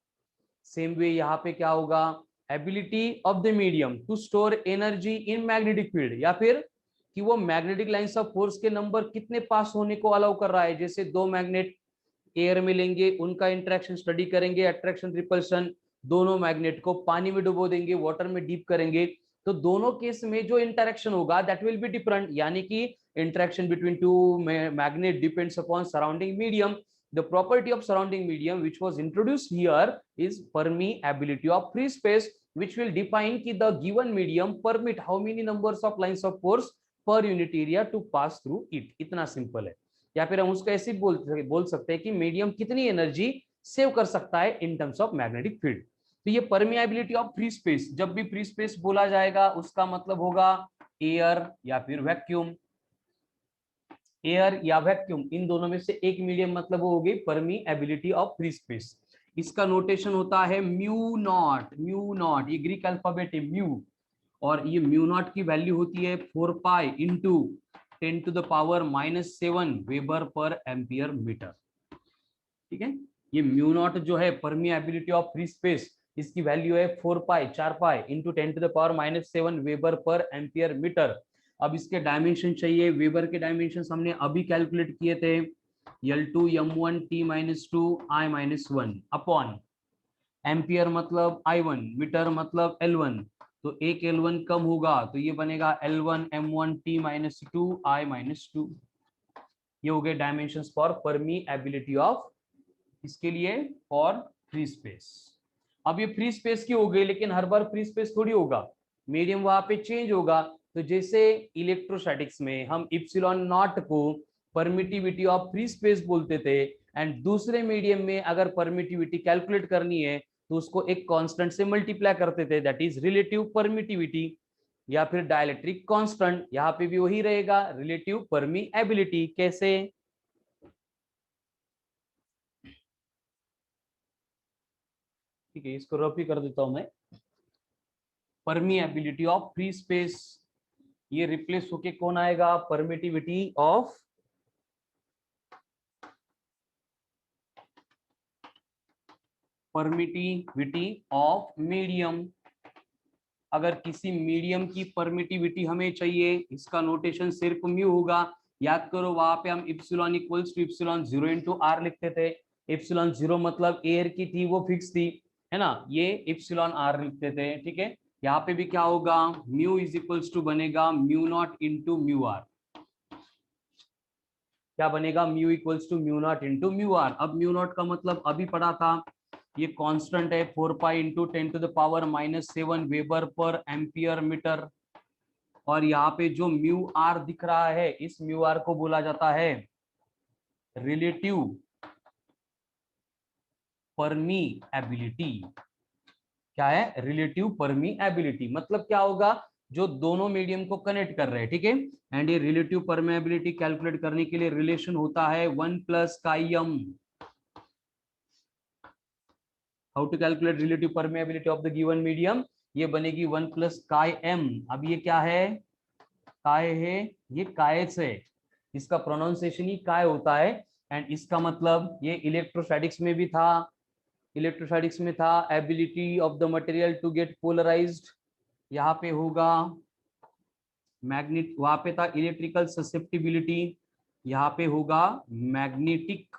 सेम वे यहाँ पे क्या होगा? Ability of the medium to store energy in magnetic field, या फिर कि वो मैग्नेटिक लाइंस ऑफ फोर्स के नंबर कितने पास होने को अलाउ कर रहा है। जैसे दो मैग्नेट एयर में लेंगे, उनका इंटरेक्शन स्टडी करेंगे, अट्रैक्शन रिपल्शन, दोनों मैग्नेट को पानी में डुबो देंगे, वाटर में डीप करेंगे, तो दोनों केस में जो इंटरेक्शन होगा दैट विल बी डिफरेंट, यानी कि interaction between two magnet depends upon surrounding medium. The property of surrounding medium which was introduced here is permeability of free space, which will define कि the given medium permit how many numbers of lines of force per unit area to pass through it। इतना सिंपल है। या फिर हम उसको ऐसे बोल सकते हैं कि मीडियम कितनी एनर्जी सेव कर सकता है इन टर्म्स ऑफ मैग्नेटिक फील्ड। तो ये परमिएबिलिटी ऑफ फ्री स्पेस, जब भी फ्री स्पेस बोला जाएगा उसका मतलब होगा एयर या फिर वैक्यूम। एयर या वैक्यूम, इन दोनों में से एक मीडियम मतलब वो हो गई परमीएबिलिटी ऑफ फ्री स्पेस। इसका नोटेशन होता है म्यू नॉट। म्यू नॉट ये ग्रीक अल्फाबेट है म्यू, और ये म्यू नॉट की वैल्यू होती है 4 pi into 10 to the power -7 weber per ampere metre. ठीक है, ये म्यू नॉट जो है परमीएबिलिटी ऑफ फ्री स्पेस, इसकी वैल्यू है 4 पाई 4 pi into 10 to the power -7 weber per ampere metre. अब इसके डायमेंशन चाहिए, वेबर के डायमेंशन हमने अभी कैलकुलेट किए थे, L2 m1 t-2 I-1 upon ampere मतलब I1, मीटर मतलब L1, तो एक L1 कम होगा तो ये बनेगा L1 m1 t-2 I-2। ये हो गए डायमेंशंस फॉर परमीएबिलिटी ऑफ, इसके लिए फॉर फ्री स्पेस। अब ये फ्री स्पेस की हो गई, लेकिन हर बार फ्री स्पेस थोड़ी होगा, मीडियम वहां पे चेंज होगा। तो जैसे इलेक्ट्रोस्टैटिक्स में हम इप्सिलॉन नॉट को परमिटिविटी ऑफ फ्री स्पेस बोलते थे, एंड दूसरे मीडियम में अगर परमिटिविटी कैलकुलेट करनी है तो उसको एक कांस्टेंट से मल्टीप्लाई करते थे, दैट इज रिलेटिव परमिटिविटी या फिर डाइलेक्ट्रिक कांस्टेंट। यहाँ पे भी वही रहेगा, रिलेटिव परमीएबिलिटी। कैसे? ठीक है, इसको रफ ही कर देता हूं मैं। परमीएबिलिटी ऑफ फ्री स्पेस, ये रिप्लेस होके कौन आएगा? Permittivity of medium. अगर किसी मीडियम की परमिटिविटी हमें चाहिए, इसका नोटेशन सिर्फ म्यू होगा। याद करो वहां पे हम epsilon equals to epsilon 0 into R लिखते थे। इप्सिलॉन 0 मतलब एयर की थी, वो फिक्स थी, है ना, ये इप्सिलॉन आर लिखते थे। ठीक है, यहाँ पे भी क्या होगा? म्यू इज इक्वल्स टू बनेगा mu naught into mu R. क्या बनेगा? Mu equals to mu naught into mu R. अब म्यू नॉट का मतलब अभी पढ़ा था, ये कांस्टेंट है 4 pi into 10⁻⁻7 weber per ampere metre. और यहाँ पे जो म्यू आर दिख रहा है, इस म्यू आर को बोला जाता है रिलेटिव परमीएबिलिटी। क्या है? रिलेटिव परमीएबिलिटी। मतलब क्या होगा? जो दोनों मीडियम को कनेक्ट कर रहे हैं, ठीक है। एंड ये रिलेटिव परमीएबिलिटी कैलकुलेट करने के लिए रिलेशन होता है 1 plus chi m. How to calculate relative permeability of the given medium? ये बनेगी 1 प्लस काय एम। अब ये क्या है? काय है, ये कायच है। इसका प्रोनाउंसिएशन ही काय होता है। एंड इसका मतलब ये इलेक्ट्रोस्टैटिक्स में भी था, इलेक्ट्रोस्टैटिक्स में था ability of the material to get polarised. यहाँ पे होगा मैग्नेट, वहां पे था इलेक्ट्रिकल ससेप्टिबिलिटी, यहाँ पे होगा मैग्नेटिक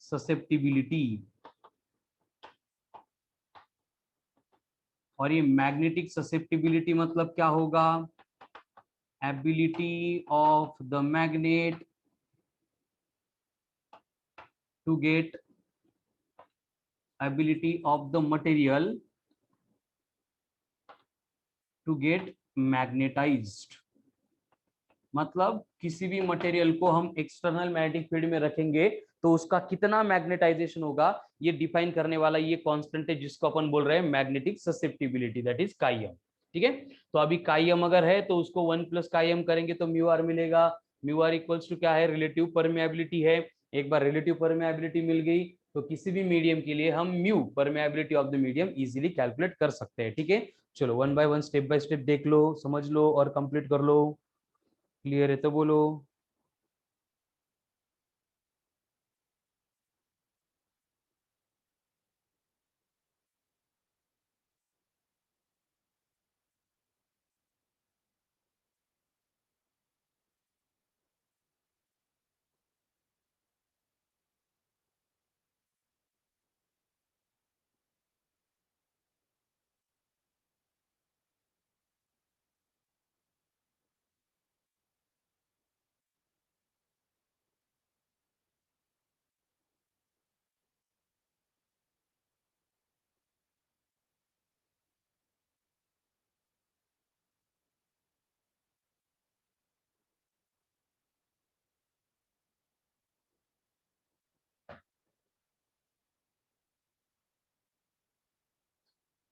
ससेप्टिबिलिटी। और ये मैग्नेटिक ससेप्टिबिलिटी मतलब क्या होगा? Ability of the magnet to get, ability of the material to get magnetized। मतलब किसी भी मटेरियल को हम एक्सटर्नल मैग्नेटिक फील्ड में रखेंगे तो उसका कितना मैग्नेटाइजेशन होगा, ये डिफाइन करने वाला ये कांस्टेंट है जिसको अपन बोल रहे हैं मैग्नेटिक ससेप्टिबिलिटी, दैट इज काईएम। ठीक है। तो अभी काईएम अगर है तो उसको 1 प्लस काईएम करेंगे तो म्यू आर मिलेगा। म्यू आर इक्वल्स टू क्या है? रिलेटिव परमेबिलिटी है। एक बार रिलेटिव परमेबिलिटी मिल गई तो किसी भी मीडियम के लिए हम mu permeability of the medium easily calculate कर सकते हैं। ठीक है। चलो one by one step by step देख लो, समझ लो और कंप्लीट कर लो। क्लियर है तो बोलो।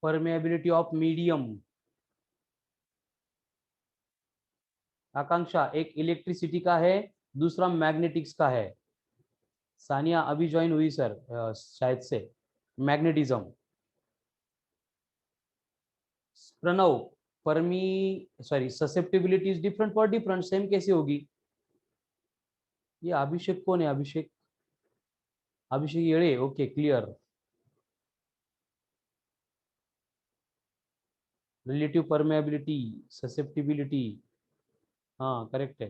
Permeability of medium. आकांक्षा, एक इलेक्ट्रिसिटी का है, दूसरा मैग्नेटिक्स का है। सानिया अभी ज्वाइन हुई सर, शायद से। मैग्नेटिज्म। प्रणव, परमी, sorry susceptibility is different for different, same कैसे होगी? ये अभिषेक कौन है? Abhishek, Abhishek Yede, okay clear. Relative permeability, susceptibility, हाँ करेक्ट है।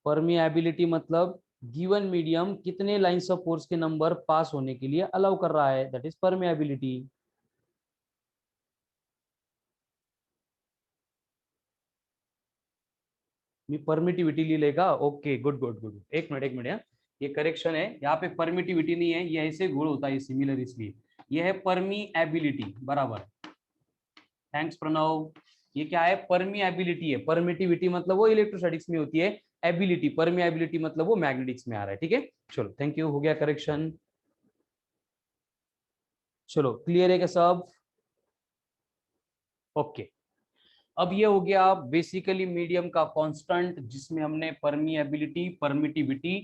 परमिएबिलिटी मतलब गिवन मीडियम कितने लाइंस ऑफ फोर्स के नंबर पास होने के लिए अलाउ कर रहा है, दैट इज परमिएबिलिटी। मी परमिटिविटी ले लेगा, ओके गुड गुड गुड। एक मिनट एक मिनट, ये करेक्शन है, यहाँ पे परमिटिविटी नहीं है, ये ऐसे गुण होता है सिमिलर, इसलिए ये है परमिएबिलिटी, बराबर। थैंक्स प्रणव। ये क्या है? परमिएबिलिटी है। परमिटिविटी मतलब वो इलेक्ट्रोस्टैटिक्स में होती है, एबिलिटी परमिएबिलिटी मतलब वो मैग्नेटिक्स में आ रहा है। ठीक है, चलो थैंक यू, हो गया करेक्शन। चलो क्लियर है क्या सब? ओके। अब ये हो गया बेसिकली मीडियम का कांस्टेंट, जिसमें हमने परमिएबिलिटी, परमिटिविटी,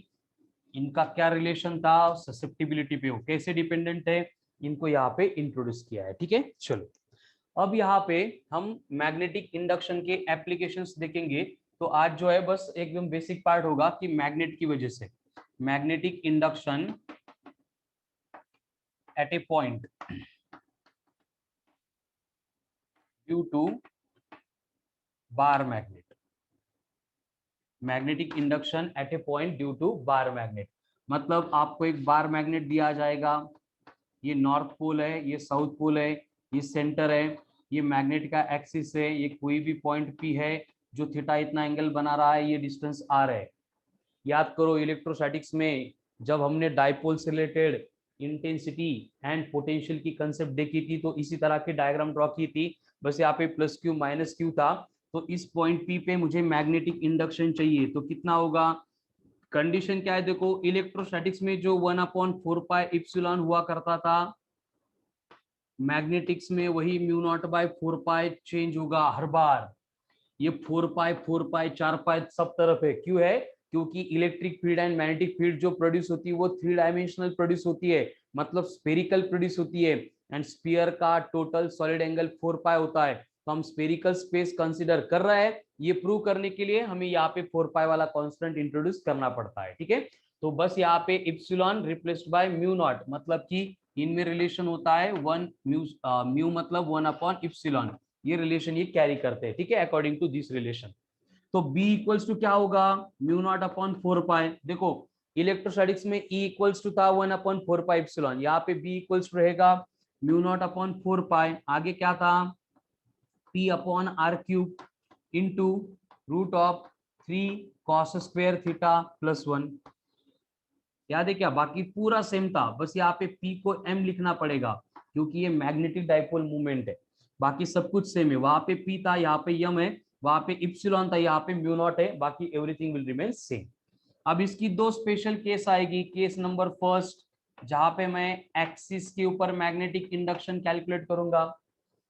इनका क्या रिलेशन था, ससेप्टिबिलिटी पे वो कैसे डिपेंडेंट है, इनको यहाँ पे इंट्रोड्यूस किया है। ठीक है, चलो अब यहाँ पे हम मैग्नेटिक इंडक्शन के एप्लीकेशंस देखेंगे। तो आज जो है बस एकदम बेसिक पार्ट होगा कि मैग्नेट की वजह से magnetic induction at a point due to bar magnet, magnetic induction at a point due to bar magnet. मतलब आपको एक बार मैग्नेट दिया जाएगा, ये नॉर्थ पोल है, ये साउथ पोल है, ये सेंटर है, ये मैग्नेट का एक्सिस है, ये कोई भी पॉइंट पी है जो थीटा इतना एंगल बना रहा है, ये डिस्टेंस आर है। याद करो इलेक्ट्रोस्टैटिक्स में जब हमने डाइपोल से रिलेटेड इंटेंसिटी एंड पोटेंशियल की कंसेप्ट देखी थी तो इसी तरह की डायग्राम ड्रॉ की थी, बस यहाँ पे प्लस क्यू माइनस क्यू था। तो इस पॉइंट पी पे मुझे मैग्नेटिक इंडक्शन चाहिए, तो कितना होगा, कंडीशन क्या है देखो, इलेक्ट्रोस्टैटिक्स में जो 1/4π हुआ करता था, मैग्नेटिक्स में वही μ0/4π चेंज होगा हर बार। ये 4π 4π 4π सब तरफ है, क्यों है, क्योंकि electric field and magnetic field जो प्रोड्यूस होती है वो 3 डायमेंशनल प्रोड्यूस होती है, मतलब स्पेरिकल प्रोड्यूस होती है। एंड स्फीयर का टोटल सॉलिड एंगल 4π होता है, तो हम स्पेरिकल स्पेस कंसीडर कर रहे हैं। ये प्रूव करने के लिए हमें यहाँ पे 4π वाला कांस्टेंट इंट्रोड्यूस करना पड़ता है, ठीक है। तो बस यहाँ पे इप्सिलॉन रिप्लेस्ड बाय μ0, मतलब कि इनमें रिलेशन होता है 1 म्यू मतलब 1/ε, ये रिलेशन ये कैरी करते हैं, ठीक है, अकॉर्डिंग टू दिस रिलेशन। तो B इक्वल्स टू क्या होगा, μ0/4π। देखो इलेक्ट्रोस्टैटिक्स में E इक्वल्स टू था 1/4πε, यहाँ पे B इक्वल्स टू रहेगा μ0/4π। आगे क्या था, P/r³ इंटू √3 cos² θ+1। याद है क्या, बाकी पूरा सेम था, बस यहाँ पे P को M लिखना पड़ेगा क्योंकि ये मैग्नेटिक डाइपोल मूवमेंट है। बाकी सब कुछ सेम है, वहां पे P था, यहाँ पे M है, वहां पे इप्सिलॉन था, यहाँ पे μ0 है, बाकी एवरीथिंग विल रिमेन सेम। अब इसकी दो स्पेशल केस आएगी। केस नंबर फर्स्ट, जहां पे मैं एक्सिस के ऊपर मैग्नेटिक इंडक्शन कैलकुलेट करूंगा।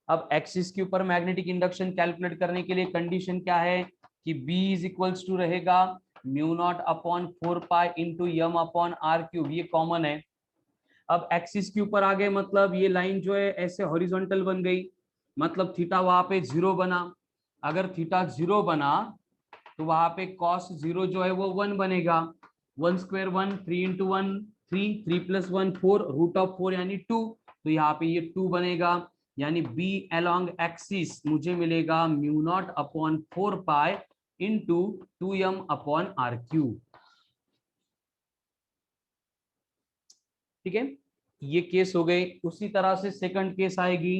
अब एक्सिस के ऊपर मैग्नेटिक इंडक्शन कैलकुलेट करने के लिए कंडीशन क्या है कि B इज इक्वल्स टू रहेगा μ0/4π इंटू m/r³, ये कॉमन है। अब एक्सिस के ऊपर आ गए, मतलब ये लाइन जो है ऐसे हॉरिजॉन्टल बन गई, मतलब थीटा वहां पे 0 बना। अगर थीटा 0 बना तो वहां पे cos 0 जो है वो 1 बनेगा। 1² 1, 3 इंटू 1 3, 3 + 1 4, √4 यानी 2, तो यहाँ पे ये 2 बनेगा। यानी B along एक्सिस मुझे मिलेगा μ0/4π इंटू 2m/r³, ठीक है। ये केस हो गए। उसी तरह से सेकंड केस आएगी।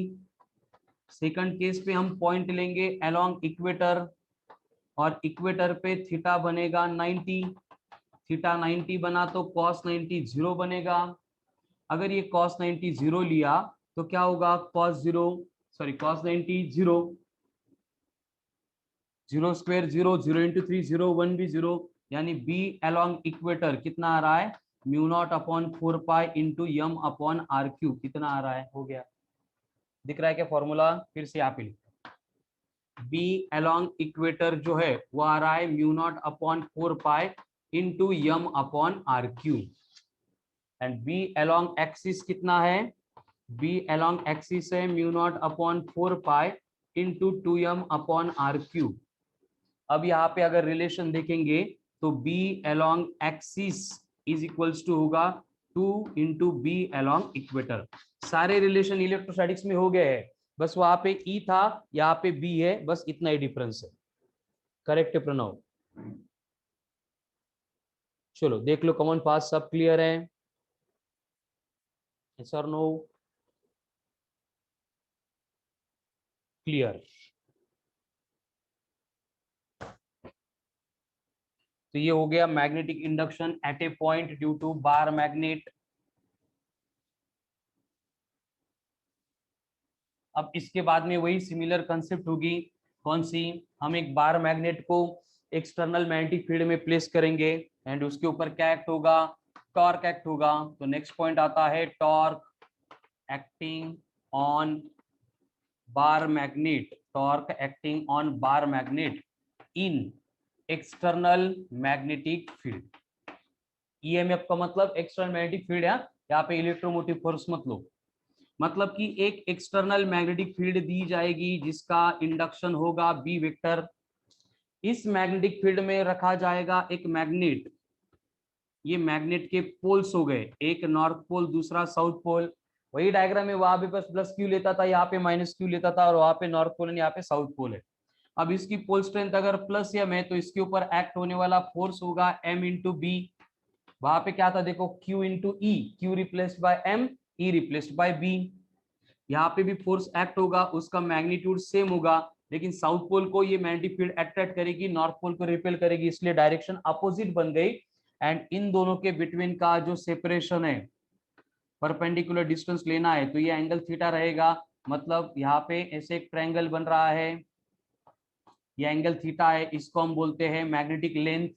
सेकंड केस पे हम पॉइंट लेंगे अलोंग इक्वेटर, और इक्वेटर पे थीटा बनेगा 90। थीटा 90 बना तो cos 90 0 बनेगा। अगर ये cos 90 0 लिया तो क्या होगा, cos 90 0, 0² 0, 0 इंटू 3 0, 1 भी 0, यानी B along इक्वेटर कितना आ रहा है, μ0/4π इंटू m/r³, कितना आ रहा है, हो गया। दिख रहा है क्या फॉर्मूला, फिर से यहाँ पे लिखो। B along इक्वेटर जो है वो आ रहा है μ0/4π into m/r³, and B along axis कितना है, B along एक्सिस है μ0/4π इंटू 2m/r³। अब यहाँ पे अगर रिलेशन देखेंगे तो B along axis is equals to होगा 2 इंटू B along इक्वेटर। सारे रिलेशन इलेक्ट्रोस्टैटिक्स में हो गए हैं, बस वहां पे E था, यहाँ पे B है, बस इतना ही डिफरेंस है। करेक्ट प्रणव, चलो देख लो कॉमन पाथ सब क्लियर है, यस और नो, क्लियर। तो ये हो गया magnetic induction at a point due to bar magnet. अब इसके बाद में वही सिमिलर कंसेप्ट होगी, कौन सी, हम एक बार मैग्नेट को एक्सटर्नल मैग्नेटिक फील्ड में प्लेस करेंगे एंड उसके ऊपर क्या एक्ट होगा, टॉर्क एक्ट होगा। तो नेक्स्ट पॉइंट आता है torque acting on bar magnet, torque acting on bar magnet in external magnetic field. EMF का मतलब एक्सटर्नल मैग्नेटिक फील्ड है, यहाँ पे इलेक्ट्रोमोटिव फोर्स मत लो। मतलब कि एक एक्सटर्नल मैग्नेटिक फील्ड दी जाएगी जिसका इंडक्शन होगा बी वेक्टर। इस मैग्नेटिक फील्ड में रखा जाएगा एक मैग्नेट। ये मैग्नेट के पोल्स हो गए, एक नॉर्थ पोल दूसरा साउथ पोल। वही डायग्राम में वहां पे बस प्लस क्यू लेता था, यहाँ पे माइनस क्यू लेता था, और वहां पे नॉर्थ पोल है, यहाँ पे साउथ पोल है। अब इसकी पोल स्ट्रेंथ अगर प्लस एम है तो इसके ऊपर एक्ट होने वाला फोर्स होगा एम इंटू बी। वहां पे क्या था देखो, Q into E, Q replaced by M, E replaced by B. यहाँ पे भी फोर्स एक्ट होगा, उसका मैग्नीट्यूड सेम होगा, लेकिन साउथ पोल को ये मैग्नेटिक फील्ड अट्रैक्ट करेगी, नॉर्थ पोल को रिपेल करेगी, इसलिए डायरेक्शन अपोजिट बन गई। एंड इन दोनों के बिटवीन का जो सेपरेशन है, परपेंडिकुलर डिस्टेंस लेना है, तो ये एंगल थीटा रहेगा। मतलब यहाँ पे ऐसे एक ट्रायंगल बन रहा है, ये एंगल थीटा है, इसको हम बोलते हैं मैग्नेटिक लेंथ,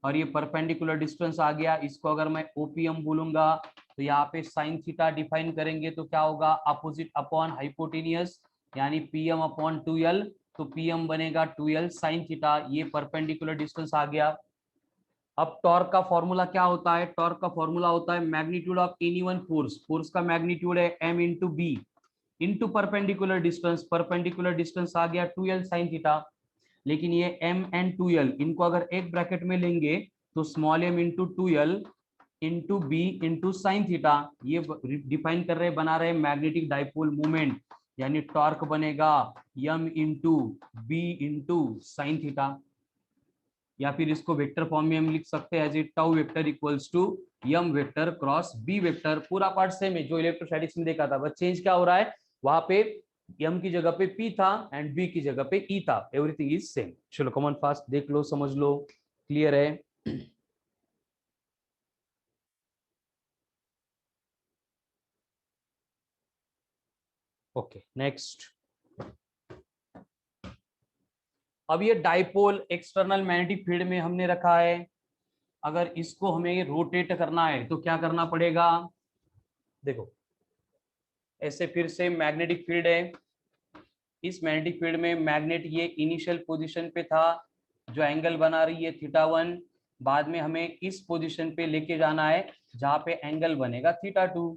और ये परपेंडिकुलर डिस्टेंस आ गया, इसको अगर मैं ओपीएम बोलूंगा तो यहाँ पे साइन थीटा डिफाइन करेंगे तो क्या होगा, अपोजिट अपॉन हाइपोटेनियस, यानी पीएम अपॉन 2l, तो पीएम बनेगा 2l साइन थीटा, ये परपेंडिकुलर डिस्टेंस आ गया। अब टॉर्क का फॉर्मूला क्या होता है, टॉर्क का फॉर्मूला होता है magnitude of any one force, force का मैग्नीट्यूड है m into B into perpendicular distance, perpendicular distance आ गया 2l साइन थीटा। लेकिन ये m एंड 2l इनको अगर एक ब्रैकेट में लेंगे तो small m into 2l into B into sine theta, ये डिफाइन कर रहे बना रहे मैग्नेटिक डाइपोल मूवमेंट, यानी टॉर्क बनेगा m into B into sine theta. या फिर इसको वेक्टर फॉर्म में हम लिख सकते हैं as a tau vector equals to m vector cross b vector. पूरा पार्ट सेम है जो इलेक्ट्रोस्टैटिक्स में देखा था, बस चेंज क्या हो रहा है, वहां पे m की जगह पे p था एंड b की जगह पे e था, एवरीथिंग इज सेम। चलो कमन फास्ट देख लो, समझ लो, क्लियर है। Okay next. अब ये डाइपोल एक्सटर्नल मैग्नेटिक फील्ड में हमने रखा है, अगर इसको हमें रोटेट करना है तो क्या करना पड़ेगा, देखो ऐसे फिर से मैग्नेटिक फील्ड है, इस मैग्नेटिक फील्ड में मैग्नेट ये इनिशियल पोजीशन पे था, जो एंगल बना रही है थीटा 1, बाद में हमें इस पोजीशन पे लेके जाना है जहां पे एंगल बनेगा थीटा 2।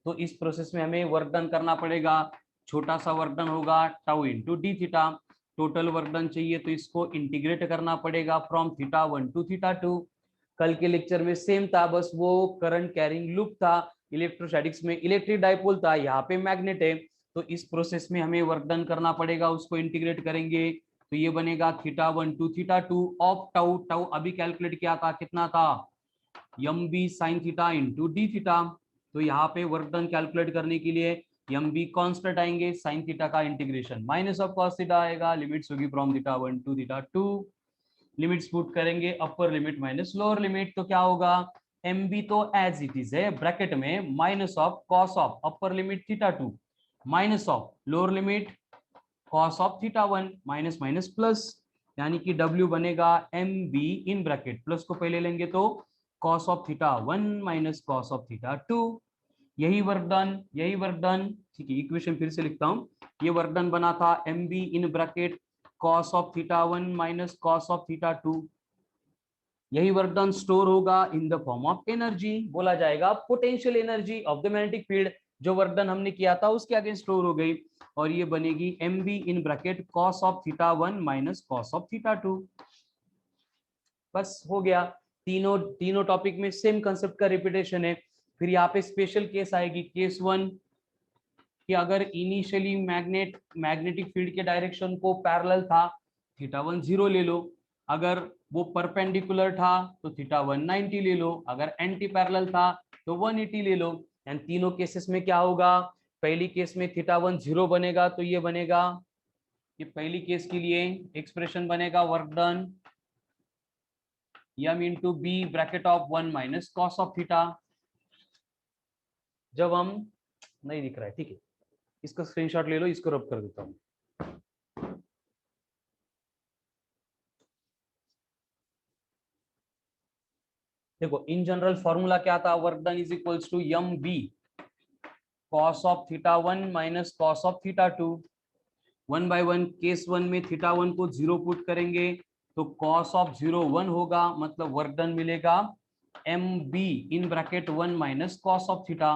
तो इस प्रोसेस में हमें वर्क डन करना पड़ेगा, छोटा सा वर्क डन होगा tau into D theta. Total work done चाहिए तो इसको इंटीग्रेट करना पड़ेगा फ्रॉम थीटा 1 टू थीटा 2। कल के लेक्चर में सेम था, बस वो करंट कैरिंग लूप था, इलेक्ट्रोस्टैटिक्स में इलेक्ट्रिक डाइपोल था, यहाँ पे मैग्नेट है। तो इस प्रोसेस में हमें वर्क डन करना पड़ेगा, उसको इंटीग्रेट करेंगे तो ये बनेगा theta 1 to theta 2 of tau, tau अभी कैलकुलेट किया था कितना था, M B sine theta into D theta. तो यहाँ पे वर्क डन कैलकुलेट करने के लिए एम बी कॉन्स्टेंट आएंगे, साइन थीटा का integration minus of cos theta आएगा, लिमिट्स होगी from theta 1 to theta 2, limits put करेंगे, upper limit minus lower limit, तो क्या होगा, एम बी तो एज इट इज है ब्रैकेट में minus of cos of upper limit theta 2 minus of lower limit cos of theta 1 minus minus plus, यानी कि W बनेगा M B in bracket, plus को पहले लेंगे तो cos of theta 1 minus cos of theta 2। यही वर्क डन, यही वर्क डन, ठीक है, इक्वेशन फिर से लिखता हूं, ये वर्क डन बना था M B in bracket cos of theta 1 minus cos of theta 2। यही वर्क डन स्टोर होगा in the form of energy, बोला जाएगा potential energy of the magnetic field, जो वर्क डन हमने किया था उसके आगे स्टोर हो गई, और ये बनेगी M B in bracket cos of theta 1 minus cos of theta 2। बस हो गया, तीनों तीनों टॉपिक में सेम कंसेप्ट का रिपीटेशन है। फिर यहाँ पे स्पेशल केस आएगी, केस 1, कि अगर इनिशियली मैग्नेटिक फील्ड के डायरेक्शन को पैरेलल था, थीटा 1 0 ले लो, अगर वो परपेंडिकुलर था तो थीटा 1 90 ले लो, अगर एंटी पैरेलल था तो 180 ले लो। एंड तीनों केसेस में क्या होगा, पहली केस में थीटा 1 0 बनेगा तो ये बनेगा, ये पहली केस के लिए एक्सप्रेशन बनेगा work done m into B bracket of 1 minus cos of theta. जब हम, नहीं दिख रहा है, ठीक है, इसका स्क्रीनशॉट ले लो, इसको रब कर देता हूँ। देखो इन जनरल फॉर्मूला क्या था, work done is equals to M B cos of theta 1 minus cos of theta 2। 1/1 case 1 में थीटा 1 को 0 पुट करेंगे तो कॉस ऑफ 0 1 होगा, मतलब वर्क डन मिलेगा M B in bracket 1 minus cos of theta.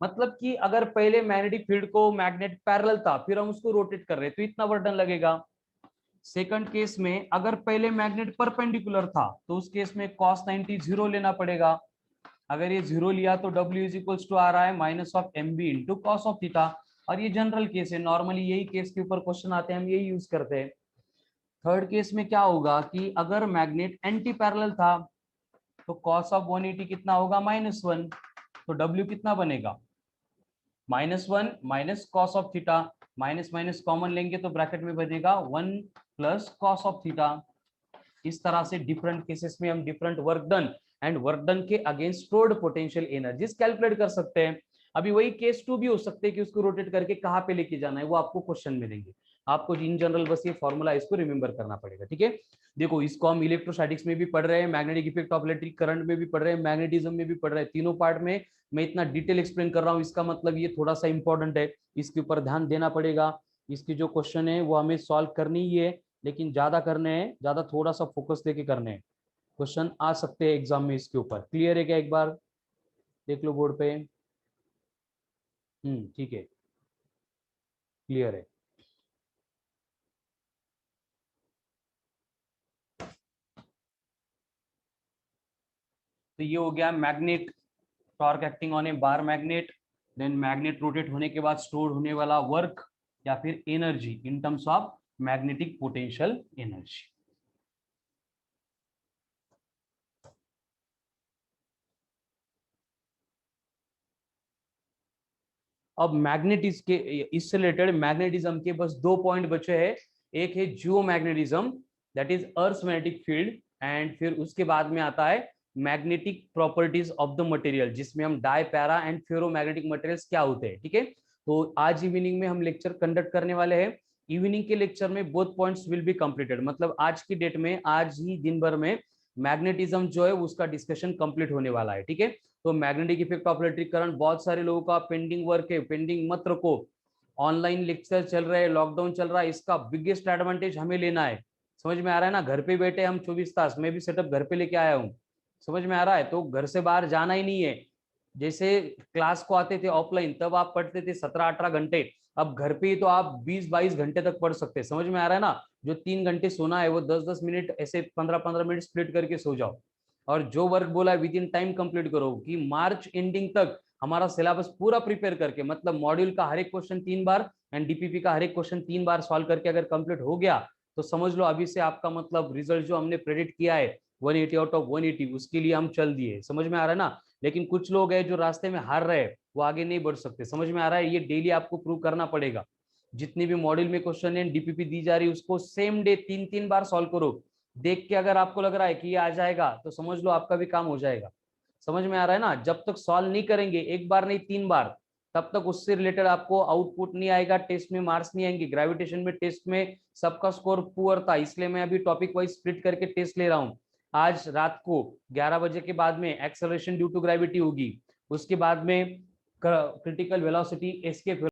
मतलब कि अगर पहले मैग्नेटिक फील्ड को मैग्नेट पैरेलल था, फिर हम उसको रोटेट कर रहे हैं तो इतना वर्क डन लगेगा। सेकंड केस में अगर पहले मैग्नेट परपेंडिकुलर था तो उस केस में cos 90 0 लेना पड़ेगा, अगर ये 0 लिया तो W इज इक्वल्स टू आ रहा है minus of M B into cos of theta. और ये जनरल केस है, नॉर्मली यही केस के ऊपर क्वेश्चन आते हैं, हम यही यूज करते हैं। थर्ड केस में क्या होगा कि अगर मैग्नेट एंटी पैरेलल था तो कॉस ऑफ 180 कितना होगा, -1, तो W कितना बनेगा, -1 minus cos of theta, minus minus common लेंगे तो ब्रैकेट में बनेगा 1 प्लस कॉस ऑफ थीटा। इस तरह से डिफरेंट केसेस में हम different work done and work done के against stored potential energies calculate कर सकते हैं। अभी वही केस 2 भी हो सकते हैं कि उसको रोटेट करके कहाँ पे लेके जाना है, वो आपको क्वेश्चन में देंगे। आपको इन जनरल बस ये फॉर्मूला इसको रिमेंबर करना पड़ेगा, ठीक है। देखो इसको हम इलेक्ट्रोस्टैटिक्स में भी पढ़ रहे हैं, magnetic effect of electric current में भी पढ़ रहे हैं, मैग्नेटिज्म में भी पढ़ रहे हैं, तीनों पार्ट में मैं इतना डिटेल एक्सप्लेन कर रहा हूँ, इसका मतलब ये थोड़ा सा इंपॉर्टेंट है, इसके ऊपर ध्यान देना पड़ेगा। इसकी जो क्वेश्चन है वो हमें सॉल्व करनी ही है, लेकिन ज्यादा करने हैं, ज्यादा थोड़ा सा फोकस देके करने हैं। क्वेश्चन आ सकते हैं एग्जाम में इसके ऊपर। क्लियर है क्या, एक बार देख लो बोर्ड पे। ठीक है, क्लियर है। तो ये हो गया magnet, torque acting on a bar magnet, then magnet rotate होने के बाद स्टोर होने वाला वर्क या फिर energy in terms of magnetic potential energy. अब मैग्नेटिज्म के, इससे रिलेटेड मैग्नेटिज्म के बस 2 पॉइंट बचे हैं। एक है geomagnetism, that is earth magnetic field, and फिर उसके बाद में आता है magnetic properties of the material, जिसमें हम dia para and ferromagnetic materials क्या होते हैं, ठीक है। तो आज इवनिंग में हम लेक्चर कंडक्ट करने वाले हैं। इवनिंग के लेक्चर में both points will be completed, मतलब आज की डेट में, आज ही दिन भर में मैग्नेटिज्म जो है उसका डिस्कशन कंप्लीट होने वाला है, ठीक है। तो magnetic effect of electric current बहुत सारे लोगों का पेंडिंग वर्क है, पेंडिंग मत रखो। ऑनलाइन लेक्चर चल रहे हैं, लॉकडाउन चल रहा है, इसका बिगेस्ट एडवांटेज हमें लेना है। समझ में आ रहा है ना, घर पे बैठे हम 24 तास, मैं भी सेटअप घर पे लेके आया हूँ। समझ में आ रहा है, तो घर से बाहर जाना ही नहीं है। जैसे क्लास को आते थे ऑफलाइन तब आप पढ़ते थे 17-18 घंटे, अब घर पे ही तो आप 20-22 घंटे तक पढ़ सकते हैं। समझ में आ रहा है ना, जो 3 घंटे सोना है वो 10-10 मिनट ऐसे 15-15 मिनट स्प्लिट करके सो जाओ, और जो वर्क बोला है विद इन टाइम कंप्लीट करो, कि मार्च एंडिंग तक हमारा सिलेबस पूरा प्रिपेयर करके, मतलब मॉड्यूल का हर एक क्वेश्चन 3 बार एंड डीपीपी का हर एक क्वेश्चन 3 बार सॉल्व करके अगर कंप्लीट हो गया तो समझ लो अभी से आपका मतलब रिजल्ट जो हमने प्रेडिक्ट किया है 180 आउट ऑफ 180, उसके लिए हम चल दिए। समझ में आ रहा है ना। लेकिन कुछ लोग हैं जो रास्ते में हार रहे हैं, वो आगे नहीं बढ़ सकते। समझ में आ रहा है, ये डेली आपको प्रूव करना पड़ेगा। जितनी भी मॉड्यूल में क्वेश्चन है डीपीपी दी जा रही है उसको सेम डे 3-3 बार सॉल्व करो। देख के अगर आपको लग रहा है कि ये आ जाएगा तो समझ लो आपका भी काम हो जाएगा। समझ में आ रहा है ना, जब तक सॉल्व नहीं करेंगे एक बार नहीं 3 बार, तब तक उससे रिलेटेड आपको आउटपुट नहीं आएगा, टेस्ट में मार्क्स नहीं आएंगे। ग्रेविटेशन में टेस्ट में सबका स्कोर पुअर था, इसलिए मैं अभी टॉपिक वाइज स्प्लिट करके टेस्ट ले रहा हूँ। आज रात को 11 बजे के बाद में एक्सेलरेशन ड्यू टू ग्रेविटी होगी, उसके बाद में क्रिटिकल वेलोसिटी एस्केप